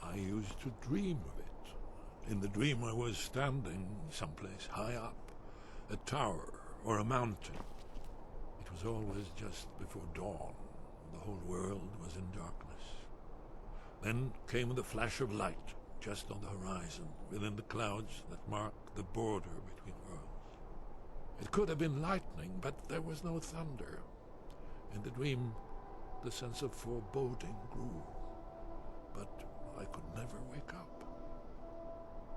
I used to dream of it. In the dream I was standing someplace high up, a tower or a mountain. It was always just before dawn. The whole world was in darkness. Then came the flash of light, just on the horizon, within the clouds that mark the border between worlds. It could have been lightning, but there was no thunder. In the dream, the sense of foreboding grew. But I could never wake up.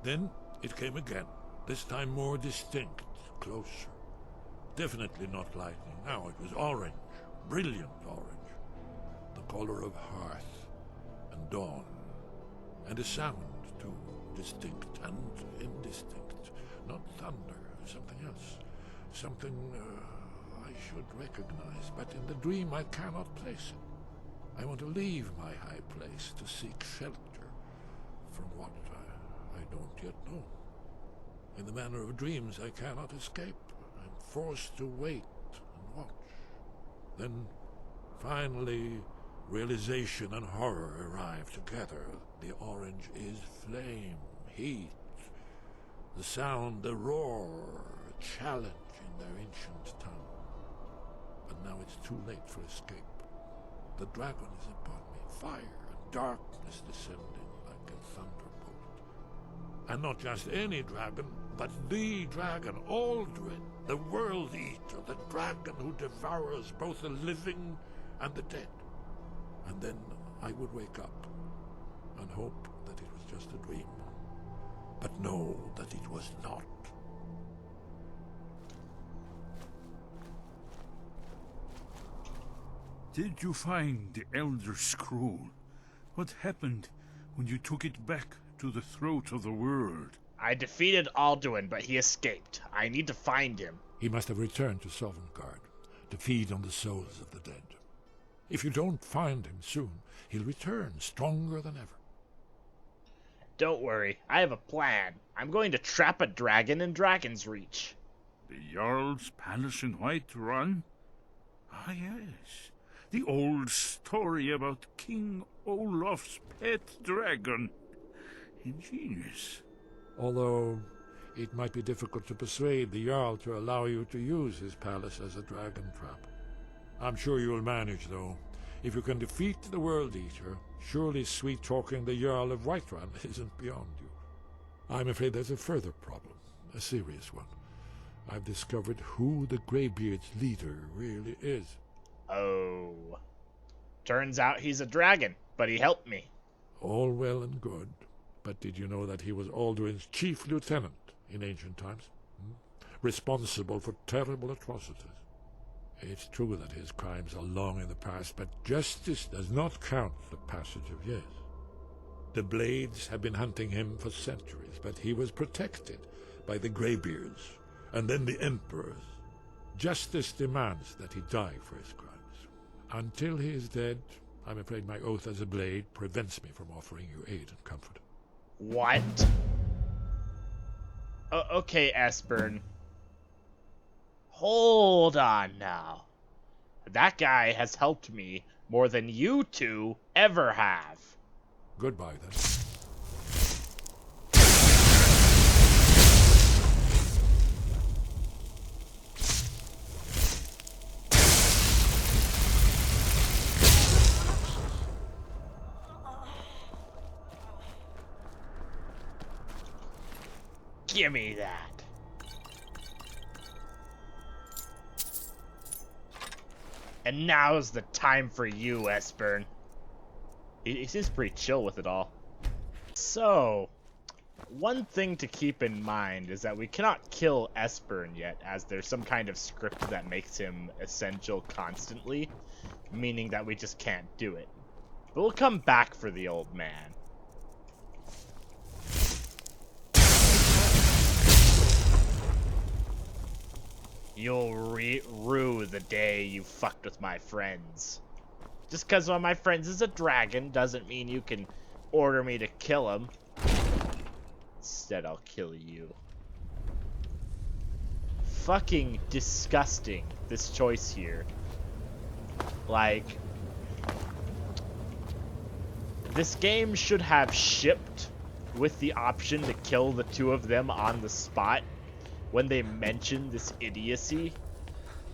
Then it came again, this time more distinct, closer. Definitely not lightning. Now it was orange, brilliant orange. The color of hearth and dawn. And a sound, too, distinct and indistinct. Not thunder, something else. Something I should recognize, but in the dream I cannot place it. I want to leave my high place to seek shelter from what I don't yet know. In the manner of dreams, I cannot escape. I'm forced to wait and watch. Then, finally, realization and horror arrive together. The orange is flame, heat, the sound, the roar, a challenge in their ancient tongue. But now it's too late for escape. The dragon is upon me, fire and darkness descending like a thunderbolt. And not just any dragon, but the dragon, Aldrin, the world eater, the dragon who devours both the living and the dead. And then I would wake up and hope that it was just a dream, but know that it was not. Did you find the Elder Scroll? What happened when you took it back to the throat of the world? I defeated Alduin, but he escaped. I need to find him. He must have returned to Sovngarde to feed on the souls of the dead. If you don't find him soon, he'll return stronger than ever. Don't worry, I have a plan. I'm going to trap a dragon in Dragon's Reach. The Jarl's palace in Whiterun? Ah, yes. The old story about King Olaf's pet dragon. Ingenious. Although it might be difficult to persuade the Jarl to allow you to use his palace as a dragon trap. I'm sure you'll manage, though. If you can defeat the World Eater, surely sweet-talking the Jarl of Whiterun isn't beyond you. I'm afraid there's a further problem, a serious one. I've discovered who the Greybeard's leader really is. Oh. Turns out he's a dragon, but he helped me. All well and good, but did you know that he was Alduin's chief lieutenant in ancient times? Responsible for terrible atrocities. It's true that his crimes are long in the past, but justice does not count the passage of years. The Blades have been hunting him for centuries, but he was protected by the Greybeards, and then the Emperors. Justice demands that he die for his crimes. Until he is dead, I'm afraid my oath as a Blade prevents me from offering you aid and comfort. What? Okay, Esbern. Hold on now. That guy has helped me more than you two ever have. Goodbye, then. Give me that. And now's the time for you, Esbern. He seems pretty chill with it all. So, one thing to keep in mind is that we cannot kill Esbern yet, as there's some kind of script that makes him essential constantly, meaning that we just can't do it. But we'll come back for the old man. You'll rue the day you fucked with my friends. Just because one of my friends is a dragon doesn't mean you can order me to kill him. Instead, I'll kill you. Fucking disgusting, this choice here. Like, this game should have shipped with the option to kill the two of them on the spot when they mention this idiocy.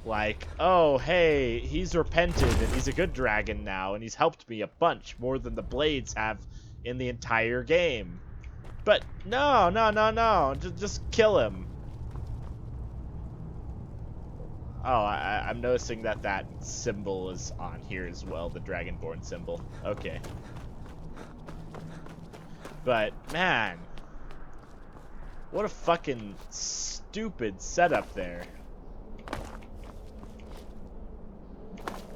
Like, oh, hey, he's repented and he's a good dragon now and he's helped me a bunch, more than the Blades have in the entire game. But no, just kill him. Oh, I'm noticing that that symbol is on here as well, the Dragonborn symbol. Okay. But, man, what a fucking stupid setup there.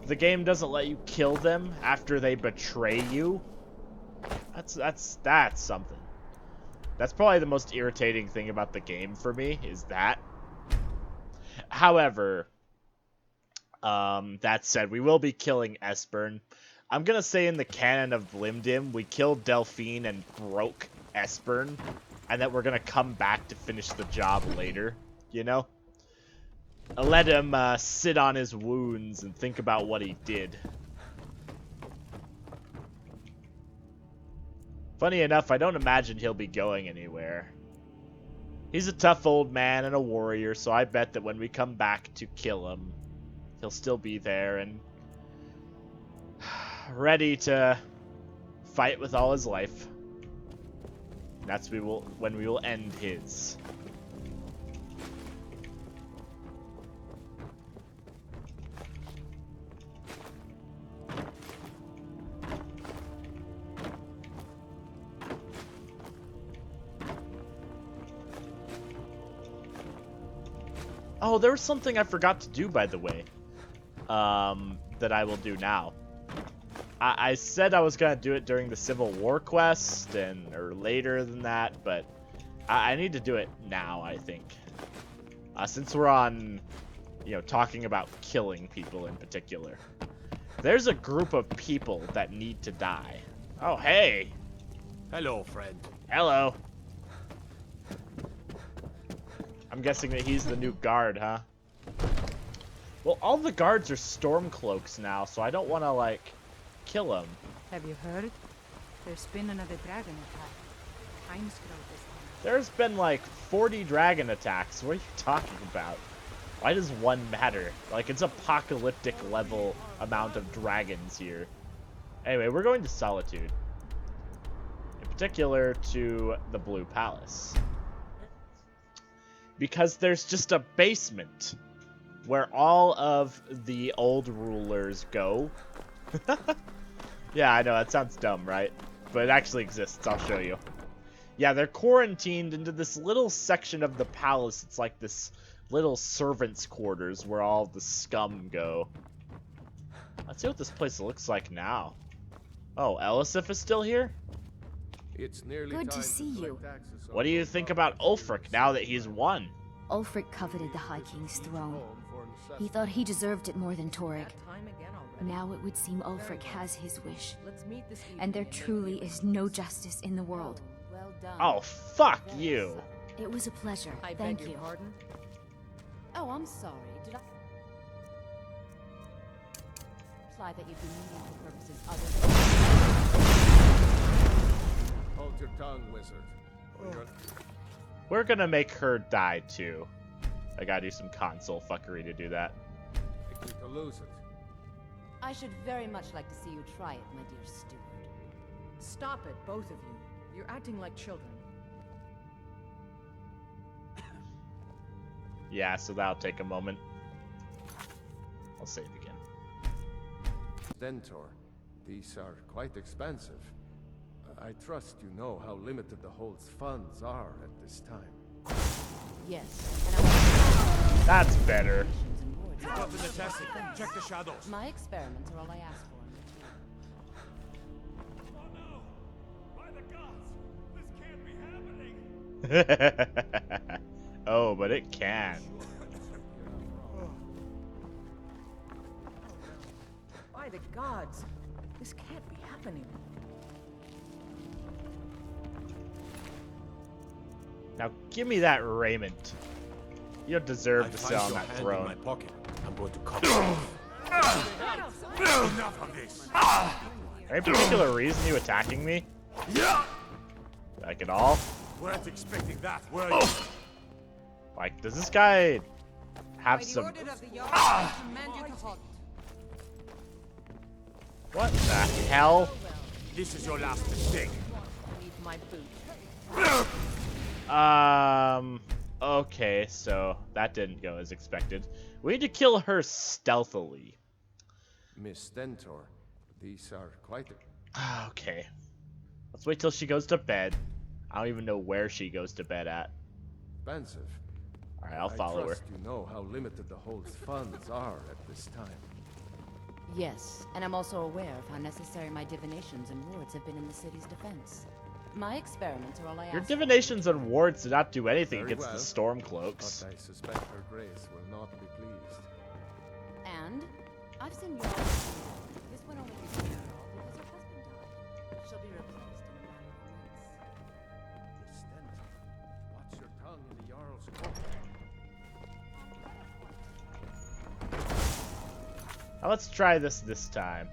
The game doesn't let you kill them after they betray you. That's something. That's probably the most irritating thing about the game for me, is that. However, that said, we will be killing Esbern. I'm gonna say in the canon of Blim-Dim, we killed Delphine and broke Esbern, and that we're gonna come back to finish the job later, you know? Let him sit on his wounds and think about what he did. Funny enough, I don't imagine he'll be going anywhere. He's a tough old man and a warrior, so I bet that when we come back to kill him, he'll still be there and ready to fight with all his life. That's when we will end his. Oh, there was something I forgot to do, by the way, that I will do now. I said I was going to do it during the Civil War quest, or later than that, but I need to do it now, I think. Since we're on, talking about killing people in particular. There's a group of people that need to die. Oh, hey! Hello, friend. Hello. I'm guessing that he's the new guard, huh? Well, all the guards are Stormcloaks now, so I don't want to, kill them. Have you heard? There's been another dragon attack. Time's grow this time. There's been, 40 dragon attacks. What are you talking about? Why does one matter? It's apocalyptic level amount of dragons here. Anyway, we're going to Solitude. In particular, to the Blue Palace. Because there's just a basement where all of the old rulers go. Yeah, I know, that sounds dumb, right? But it actually exists, I'll show you. Yeah, they're quarantined into this little section of the palace. It's like this little servants' quarters where all the scum go. Let's see what this place looks like now. Oh, Elisif is still here? It's nearly Good time to see you. What do you think about Ulfric now that he's won? Ulfric coveted the High King's throne. He thought he deserved it more than Torrig. Now it would seem Ulfric has his wish. And there truly is no justice in the world. done. Oh, fuck you. It was a pleasure. I Thank beg you. your pardon? Oh, I'm sorry. Did I imply that you'd be meeting for purposes other than... Hold your tongue, wizard. Or you're... We're gonna make her die too. I gotta do some console fuckery to do that. likely to lose it. I should very much like to see you try it, my dear steward. Stop it, both of you. You're acting like children. Yeah, so that'll take a moment. I'll save again. Stentor, these are quite expensive. I trust you know how limited the hold's funds are at this time. Yes, and I That's better. You've got the necessity. Check the shadows. My experiments are all I ask for in return. Oh no! By the gods! This can't be happening! Oh, but it can. By the gods, this can't be happening. Now give me that raiment. You don't deserve to sit on that throne. In my pocket. I'm going to cut Enough of this. Any particular reason you attacking me? Yeah. Like at all? Weren't expecting that, were you? Like, does this guy have some... What the hell? This is your last mistake. Need my boot. Okay, so that didn't go as expected. We need to kill her stealthily. Miss Stentor, these are quite... Okay. Let's wait till she goes to bed. I don't even know where she goes to bed at. expensive. Alright, I'll follow her. I trust you know how limited the hold's funds are at this time. Yes, and I'm also aware of how necessary my divinations and wards have been in the city's defense. My experiments are all I ask. Your divinations and wards did not do anything Very against well, the Stormcloaks. But I suspect her grace will not be pleased. And I've seen your this one only be taken off because her husband died. She'll be replaced in a matter of months. Miss Stentor, watch your tongue in the Jarl's court. Now let's try this time.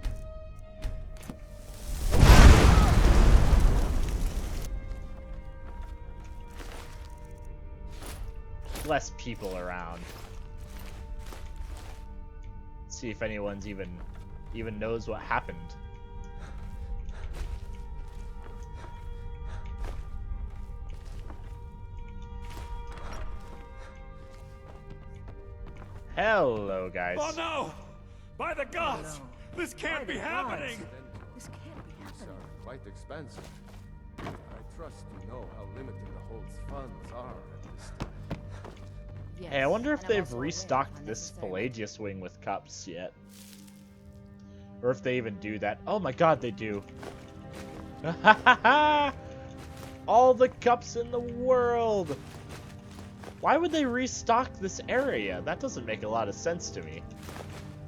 Less people around. Let's see if anyone's even knows what happened. Hello, guys. Oh no! By the gods! This can't be happening! This can't be These happening. are quite expensive. I trust you know how limited the hold's funds are at this time. Yes, Hey, I wonder if and I'm they've also aware of restocked how this necessary Pelagius wing with cups yet. Or if they even do that. Oh my god, they do. All the cups in the world! Why would they restock this area? That doesn't make a lot of sense to me.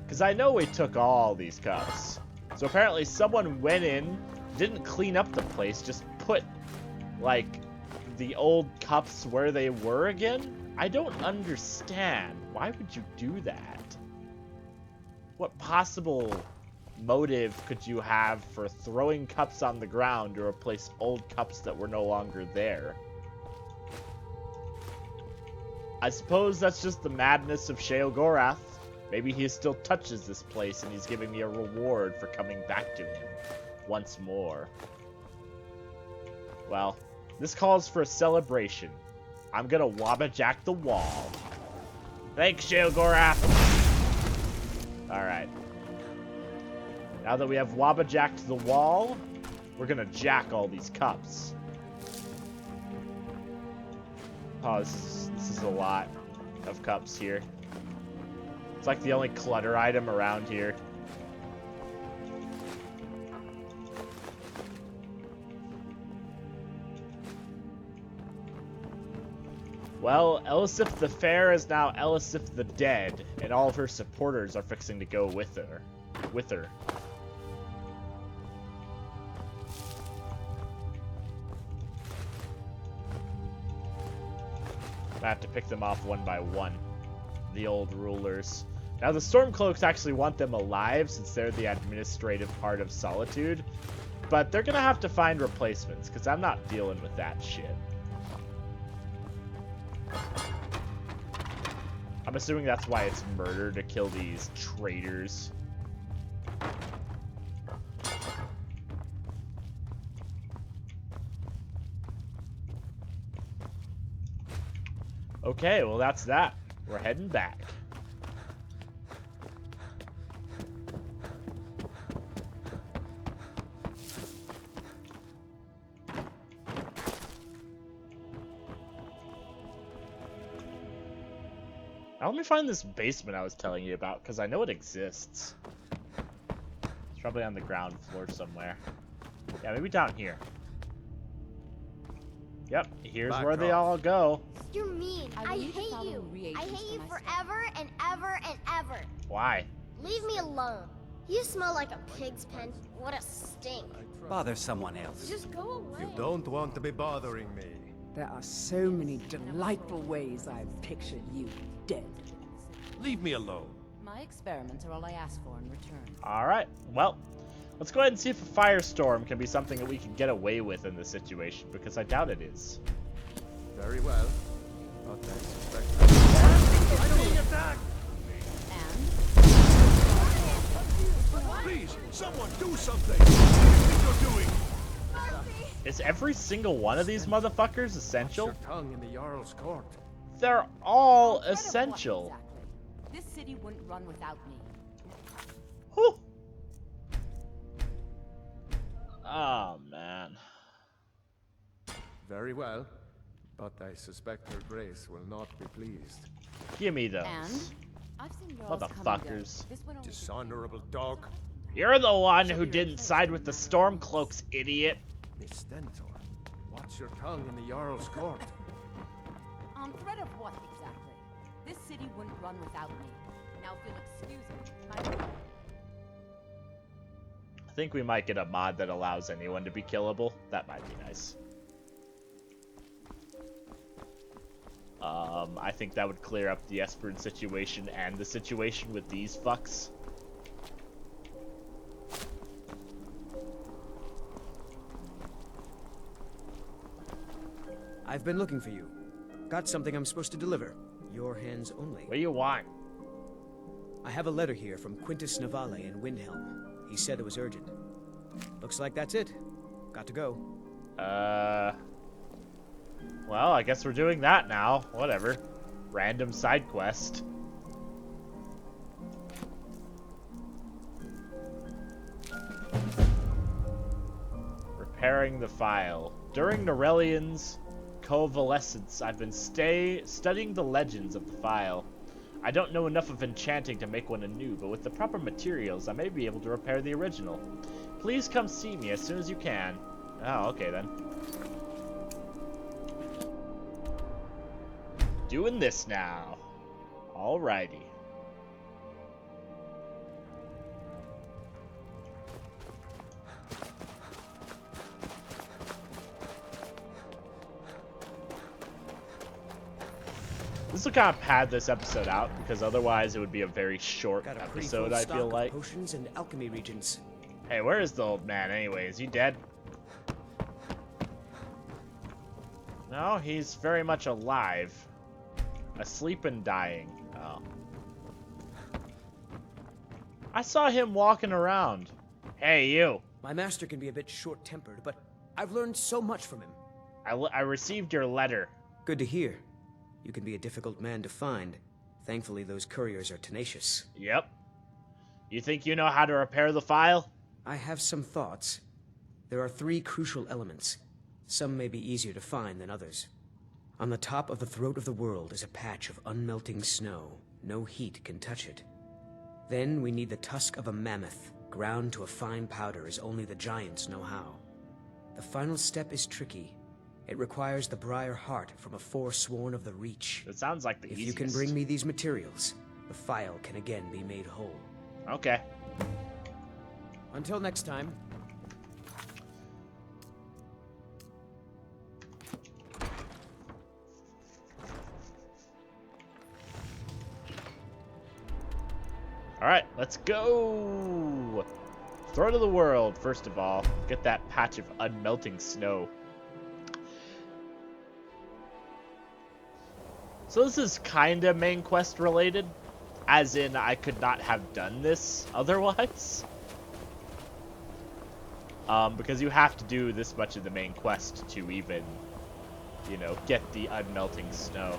Because I know we took all these cups. So apparently someone went in, didn't clean up the place, just put, like, the old cups where they were again? I don't understand. Why would you do that? What possible motive could you have for throwing cups on the ground to replace old cups that were no longer there? I suppose that's just the madness of Sheogorath. Maybe he still touches this place and he's giving me a reward for coming back to him once more. Well, this calls for a celebration. I'm gonna wabbajack the wall. Thanks, Sheogorath! Alright. Now that we have wabbajacked the wall, we're gonna jack all these cups. Oh, this is a lot of cups here. It's like the only clutter item around here. Well, Elisif the Fair is now Elisif the Dead, and all of her supporters are fixing to go with her. I have to pick them off one by one. The old rulers. Now the Stormcloaks actually want them alive since they're the administrative part of Solitude. But they're gonna have to find replacements because I'm not dealing with that shit. I'm assuming that's why it's murder to kill these traitors. Okay, well that's that. We're heading back. Now let me find this basement I was telling you about, because I know it exists. It's probably on the ground floor somewhere. Yeah, maybe down here. Yep, here's Back where they off. all go. You're mean. I hate you. I hate you forever and ever and ever. Why? Leave me alone. You smell like a pig's pen. What a stink. Bother someone else. Just go away. You don't want to be bothering me. There are so many delightful ways I've pictured you dead. Leave me alone. My experiments are all I ask for in return. Alright, well, let's go ahead and see if a firestorm can be something that we can get away with in this situation, because I doubt it is. Very well. But I suspect I'm being attacked! Please, someone do something! What do you think you're doing? Is every single one of these motherfuckers essential? What's your tongue in the Jarl's court? They're all essential. This city wouldn't run without me. Whew. Oh, man. Very well. But I suspect her grace will not be pleased. Give me those. And I've seen yours motherfuckers. Dishonorable dog. You're the one who didn't side with the Stormcloaks, idiot. Miss Stentor, watch your tongue in the Jarl's court. On threat of what exactly? This city wouldn't run without me. Now if you'll excuse me, I think we might get a mod that allows anyone to be killable. That might be nice. I think that would clear up the Esperin situation and the situation with these fucks. I've been looking for you. Got something I'm supposed to deliver. Your hands only. What do you want? I have a letter here from Quintus Navale in Windhelm. He said it was urgent. Looks like that's it. Got to go. Well, I guess we're doing that now. Whatever. Random side quest. Repairing the file. During Norelian's convalescence, I've been studying the legends of the file. I don't know enough of enchanting to make one anew, but with the proper materials, I may be able to repair the original. Please come see me as soon as you can. Oh, okay then. Doing this now. Alrighty. This will kind of pad this episode out, because otherwise it would be a very short episode, I feel like. Potions and alchemy regions. Hey, where is the old man anyway? Is he dead? No, he's very much alive. Asleep and dying. Oh. I saw him walking around. Hey, you. My master can be a bit short-tempered, but I've learned so much from him. I received your letter. Good to hear. You can be a difficult man to find. Thankfully, those couriers are tenacious. Yep. You think you know how to repair the file? I have some thoughts. There are 3 crucial elements. Some may be easier to find than others. On the top of the throat of the world is a patch of unmelting snow. No heat can touch it. Then we need the tusk of a mammoth, ground to a fine powder as only the giants know how. The final step is tricky. It requires the briar heart from a forsworn of the Reach. It sounds like the easiest. easiest. If you can bring me these materials, the file can again be made whole. Okay. Until next time. Alright, let's go! Throat of the world, first of all. Get that patch of unmelting snow. So this is kinda main quest related. As in, I could not have done this otherwise. Because you have to do this much of the main quest to even, you know, get the unmelting snow.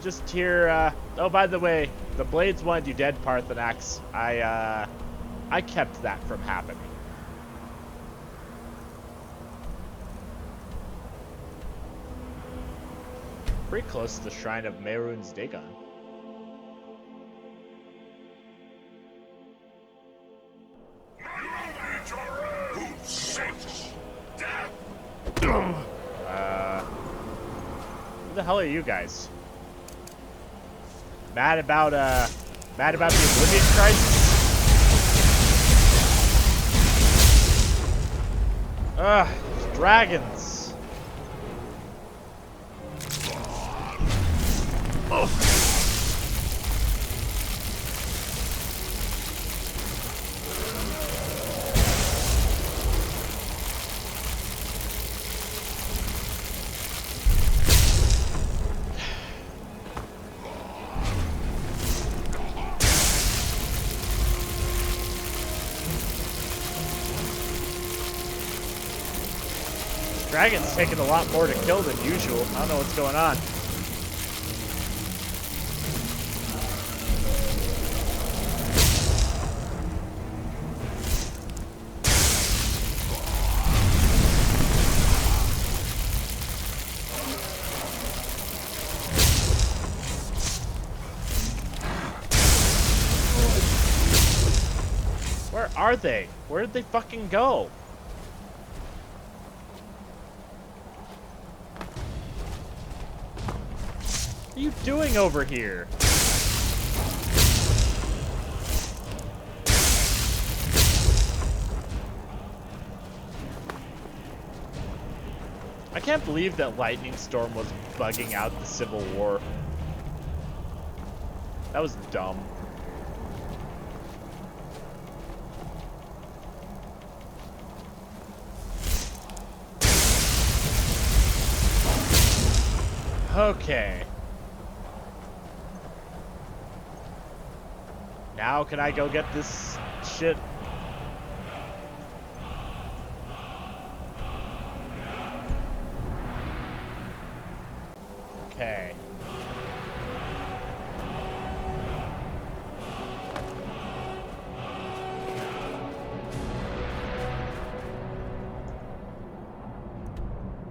Just here, oh, by the way, the blades wanted you dead, Paarthurnax. I kept that from happening. Pretty close to the shrine of Mehrunes Dagon. Who the hell are you guys? Mad about the Oblivion crisis? Ugh, dragons. Oh. Dragon's taking a lot more to kill than usual. I don't know what's going on. Where are they? Where did they fucking go? What are you doing over here? I can't believe that Lightning Storm was bugging out the Civil War. That was dumb. Okay. Now can I go get this shit? Okay.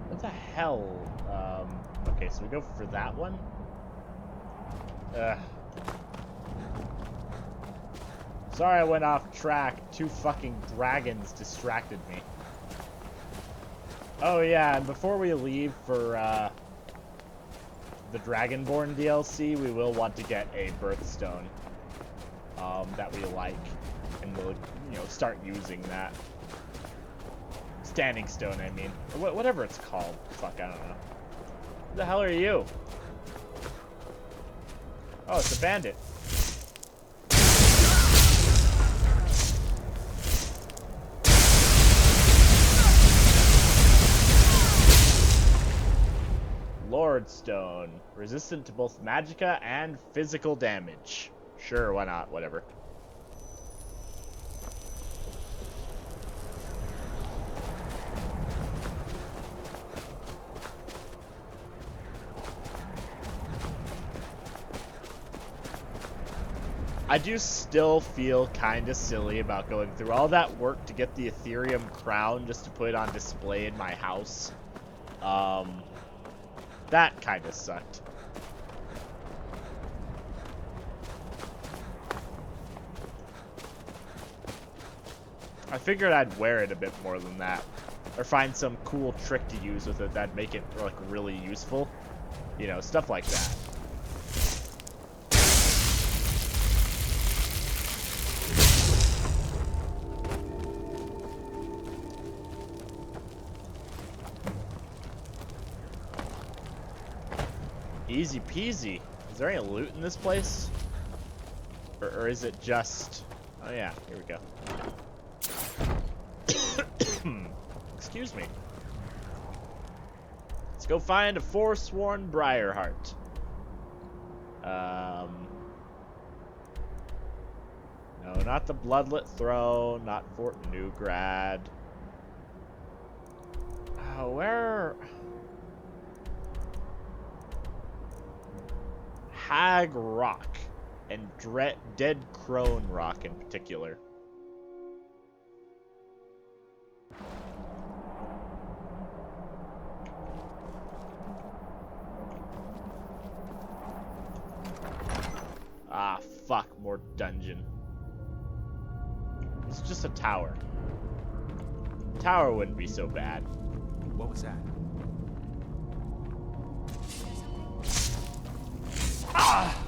What the hell? Okay, so we go for that one. Sorry I went off track. 2 fucking dragons distracted me. Oh yeah, and before we leave for the Dragonborn DLC, we will want to get a birthstone that we like, and we'll, you know, start using that. Standing stone, I mean. Or whatever it's called. Fuck, I don't know. Who the hell are you? Oh, it's a bandit. Lordstone. Resistant to both magicka and physical damage. Sure, why not? Whatever. I do still feel kinda silly about going through all that work to get the Ethereum crown just to put it on display in my house. That kinda sucked. I figured I'd wear it a bit more than that. Or find some cool trick to use with it that'd make it, like, really useful. You know, stuff like that. easy peasy. Is there any loot in this place? Or is it just... Oh yeah, here we go. Excuse me. Let's go find a forsworn Briarheart. No, not the Bloodlet Throne, not Fort Newgrad. Where... Hag Rock and Dead Crone Rock in particular. Ah, fuck, more dungeon. It's just a tower. Tower wouldn't be so bad. What was that? Ah!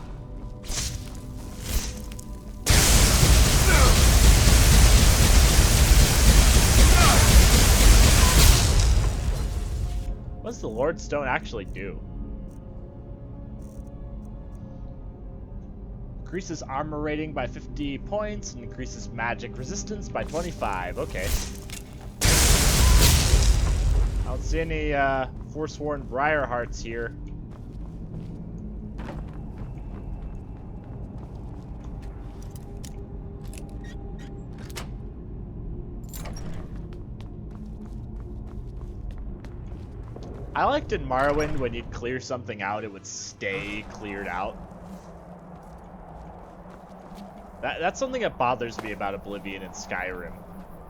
What does the Lordstone actually do? Increases armor rating by 50 points and increases magic resistance by 25. Okay. I don't see any Forsworn Briarhearts here. I liked in Morrowind when you'd clear something out, it would stay cleared out. That's something that bothers me about Oblivion and Skyrim.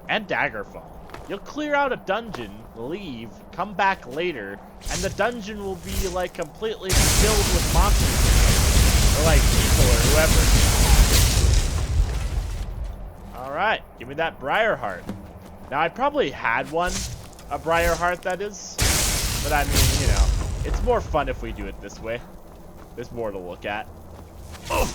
And Daggerfall. You'll clear out a dungeon, leave, come back later, and the dungeon will be like completely filled with monsters. Or like people or whoever. Alright, give me that Briarheart. Now I probably had one, a Briarheart that is. But I mean, you know, it's more fun if we do it this way. There's more to look at. Oh.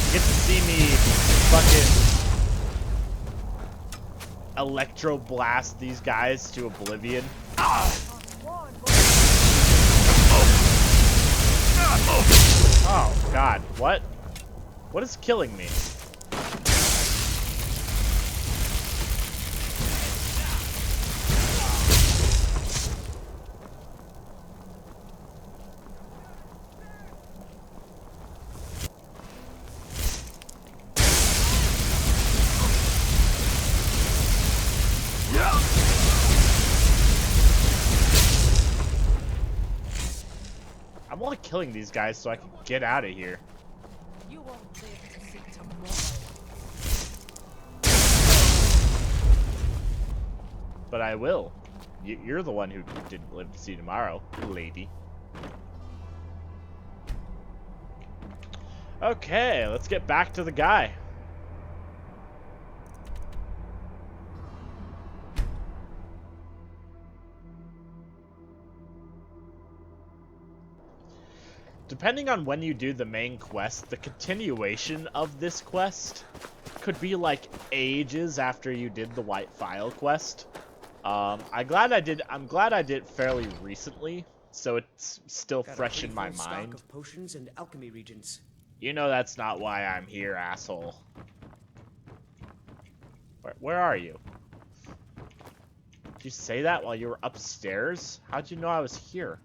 You get to see me fucking electro blast these guys to oblivion. Oh god, what? What is killing me? I'm only killing these guys so I can get out of here. You won't live to see tomorrow. But I will. You're the one who didn't live to see tomorrow, lady. Okay, let's get back to the guy. Depending on when you do the main quest, the continuation of this quest could be like ages after you did the White File quest. I'm glad I did it fairly recently, so it's still fresh in my mind. Of potions and alchemy regions. You know that's not why I'm here, asshole. Where are you? Did you say that while you were upstairs? How'd you know I was here?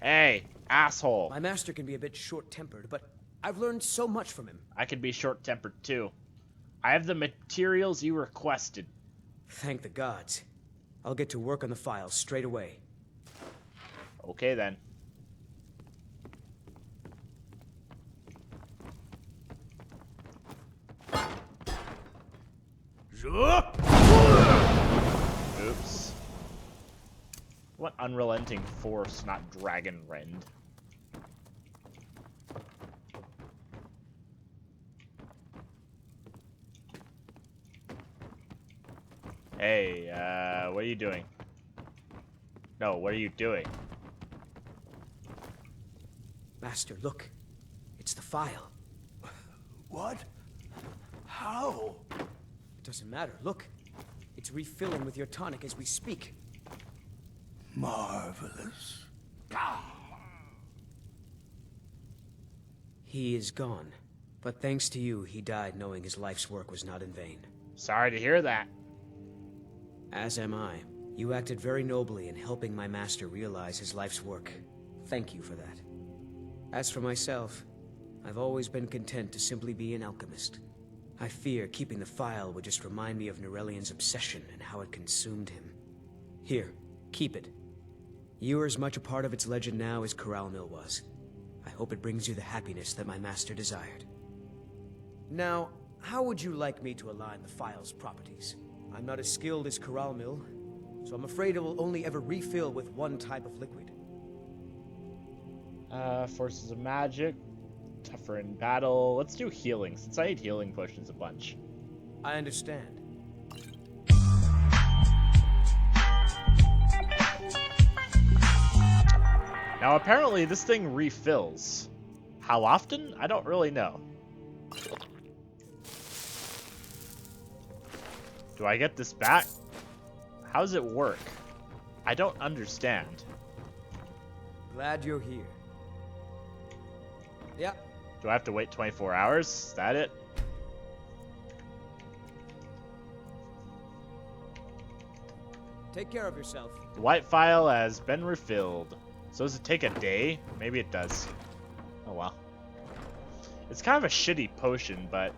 Hey, asshole. My master can be a bit short-tempered, but I've learned so much from him. I can be short-tempered too. I have the materials you requested. Thank the gods. I'll get to work on the files straight away. Okay then. Oops. What unrelenting force, not dragon rend. Hey, what are you doing? No, what are you doing? Master, look. It's the file. What? How? It doesn't matter. Look. It's refilling with your tonic as we speak. Marvelous. He is gone. But thanks to you, he died knowing his life's work was not in vain. Sorry to hear that. As am I. You acted very nobly in helping my master realize his life's work. Thank you for that. As for myself, I've always been content to simply be an alchemist. I fear keeping the file would just remind me of Nerelian's obsession and how it consumed him. Here, keep it. You are as much a part of its legend now as Corral Mill was. I hope it brings you the happiness that my master desired. Now, how would you like me to align the file's properties? I'm not as skilled as Corral Mill, so I'm afraid it will only ever refill with one type of liquid. Forces of magic, tougher in battle. Let's do healing, since I need healing potions a bunch. I understand. Now apparently this thing refills. How often? I don't really know. Do I get this back? How does it work? I don't understand. Glad you're here. Yep. Do I have to wait 24 hours? Is that it? Take care of yourself. The white file has been refilled. So does it take a day? Maybe it does. Oh well. It's kind of a shitty potion, but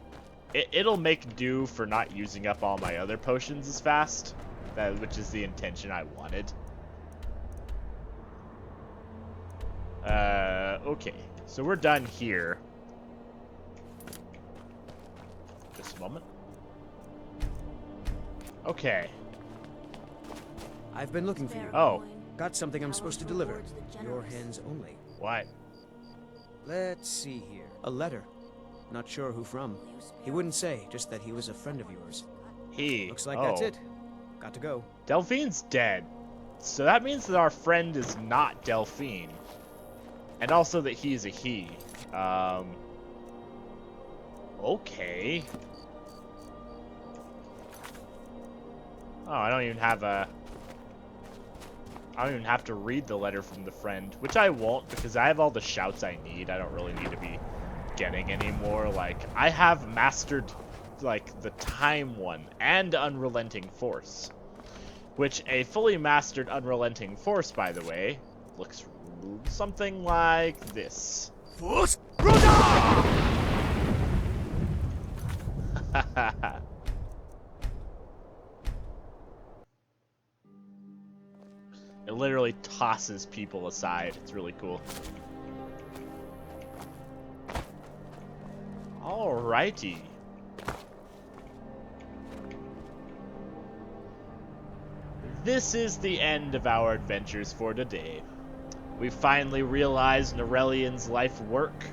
it'll make do for not using up all my other potions as fast. Which is the intention I wanted. Okay. So we're done here. Just a moment. Okay. I've been looking for you. Oh. Got something I'm supposed to deliver. Your hands only. What? Let's see here. A letter. Not sure who from. He wouldn't say, just that he was a friend of yours. He? Looks like that's it. Got to go. Delphine's dead. So that means that our friend is not Delphine. And also that he's a he. Okay. Oh, I don't even have to read the letter from the friend, which I won't because I have all the shouts I need. I don't really need to be getting any more. Like, I have mastered, like, the time one and Unrelenting Force. Which, a fully mastered Unrelenting Force, by the way, looks something like this. It literally tosses people aside. It's really cool. Alrighty. This is the end of our adventures for today. We've finally realized Nerelian's life work,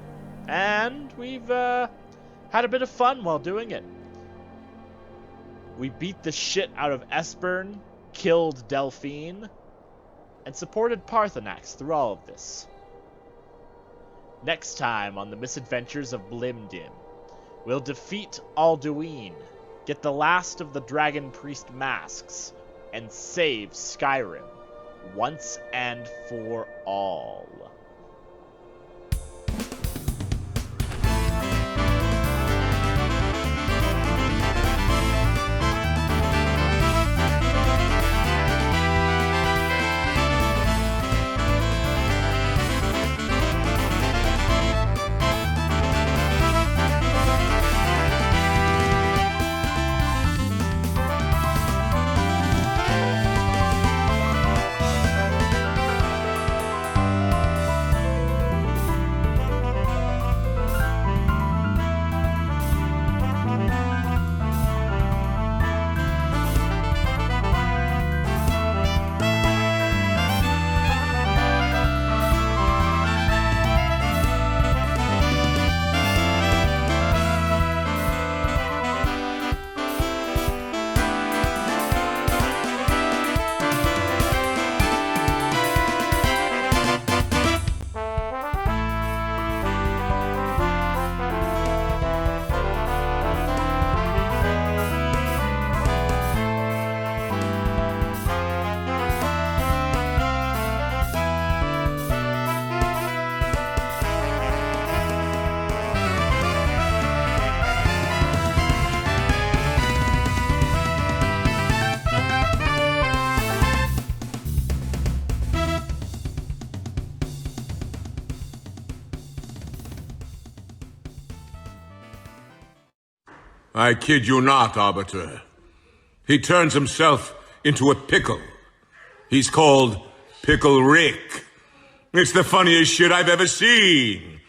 and we've had a bit of fun while doing it. We beat the shit out of Esbern, killed Delphine, and supported Paarthurnax through all of this. Next time on the misadventures of Blim-Dim, we'll defeat Alduin, get the last of the Dragon Priest masks, and save Skyrim once and for all. I kid you not, Arbiter. He turns himself into a pickle. He's called Pickle Rick. It's the funniest shit I've ever seen.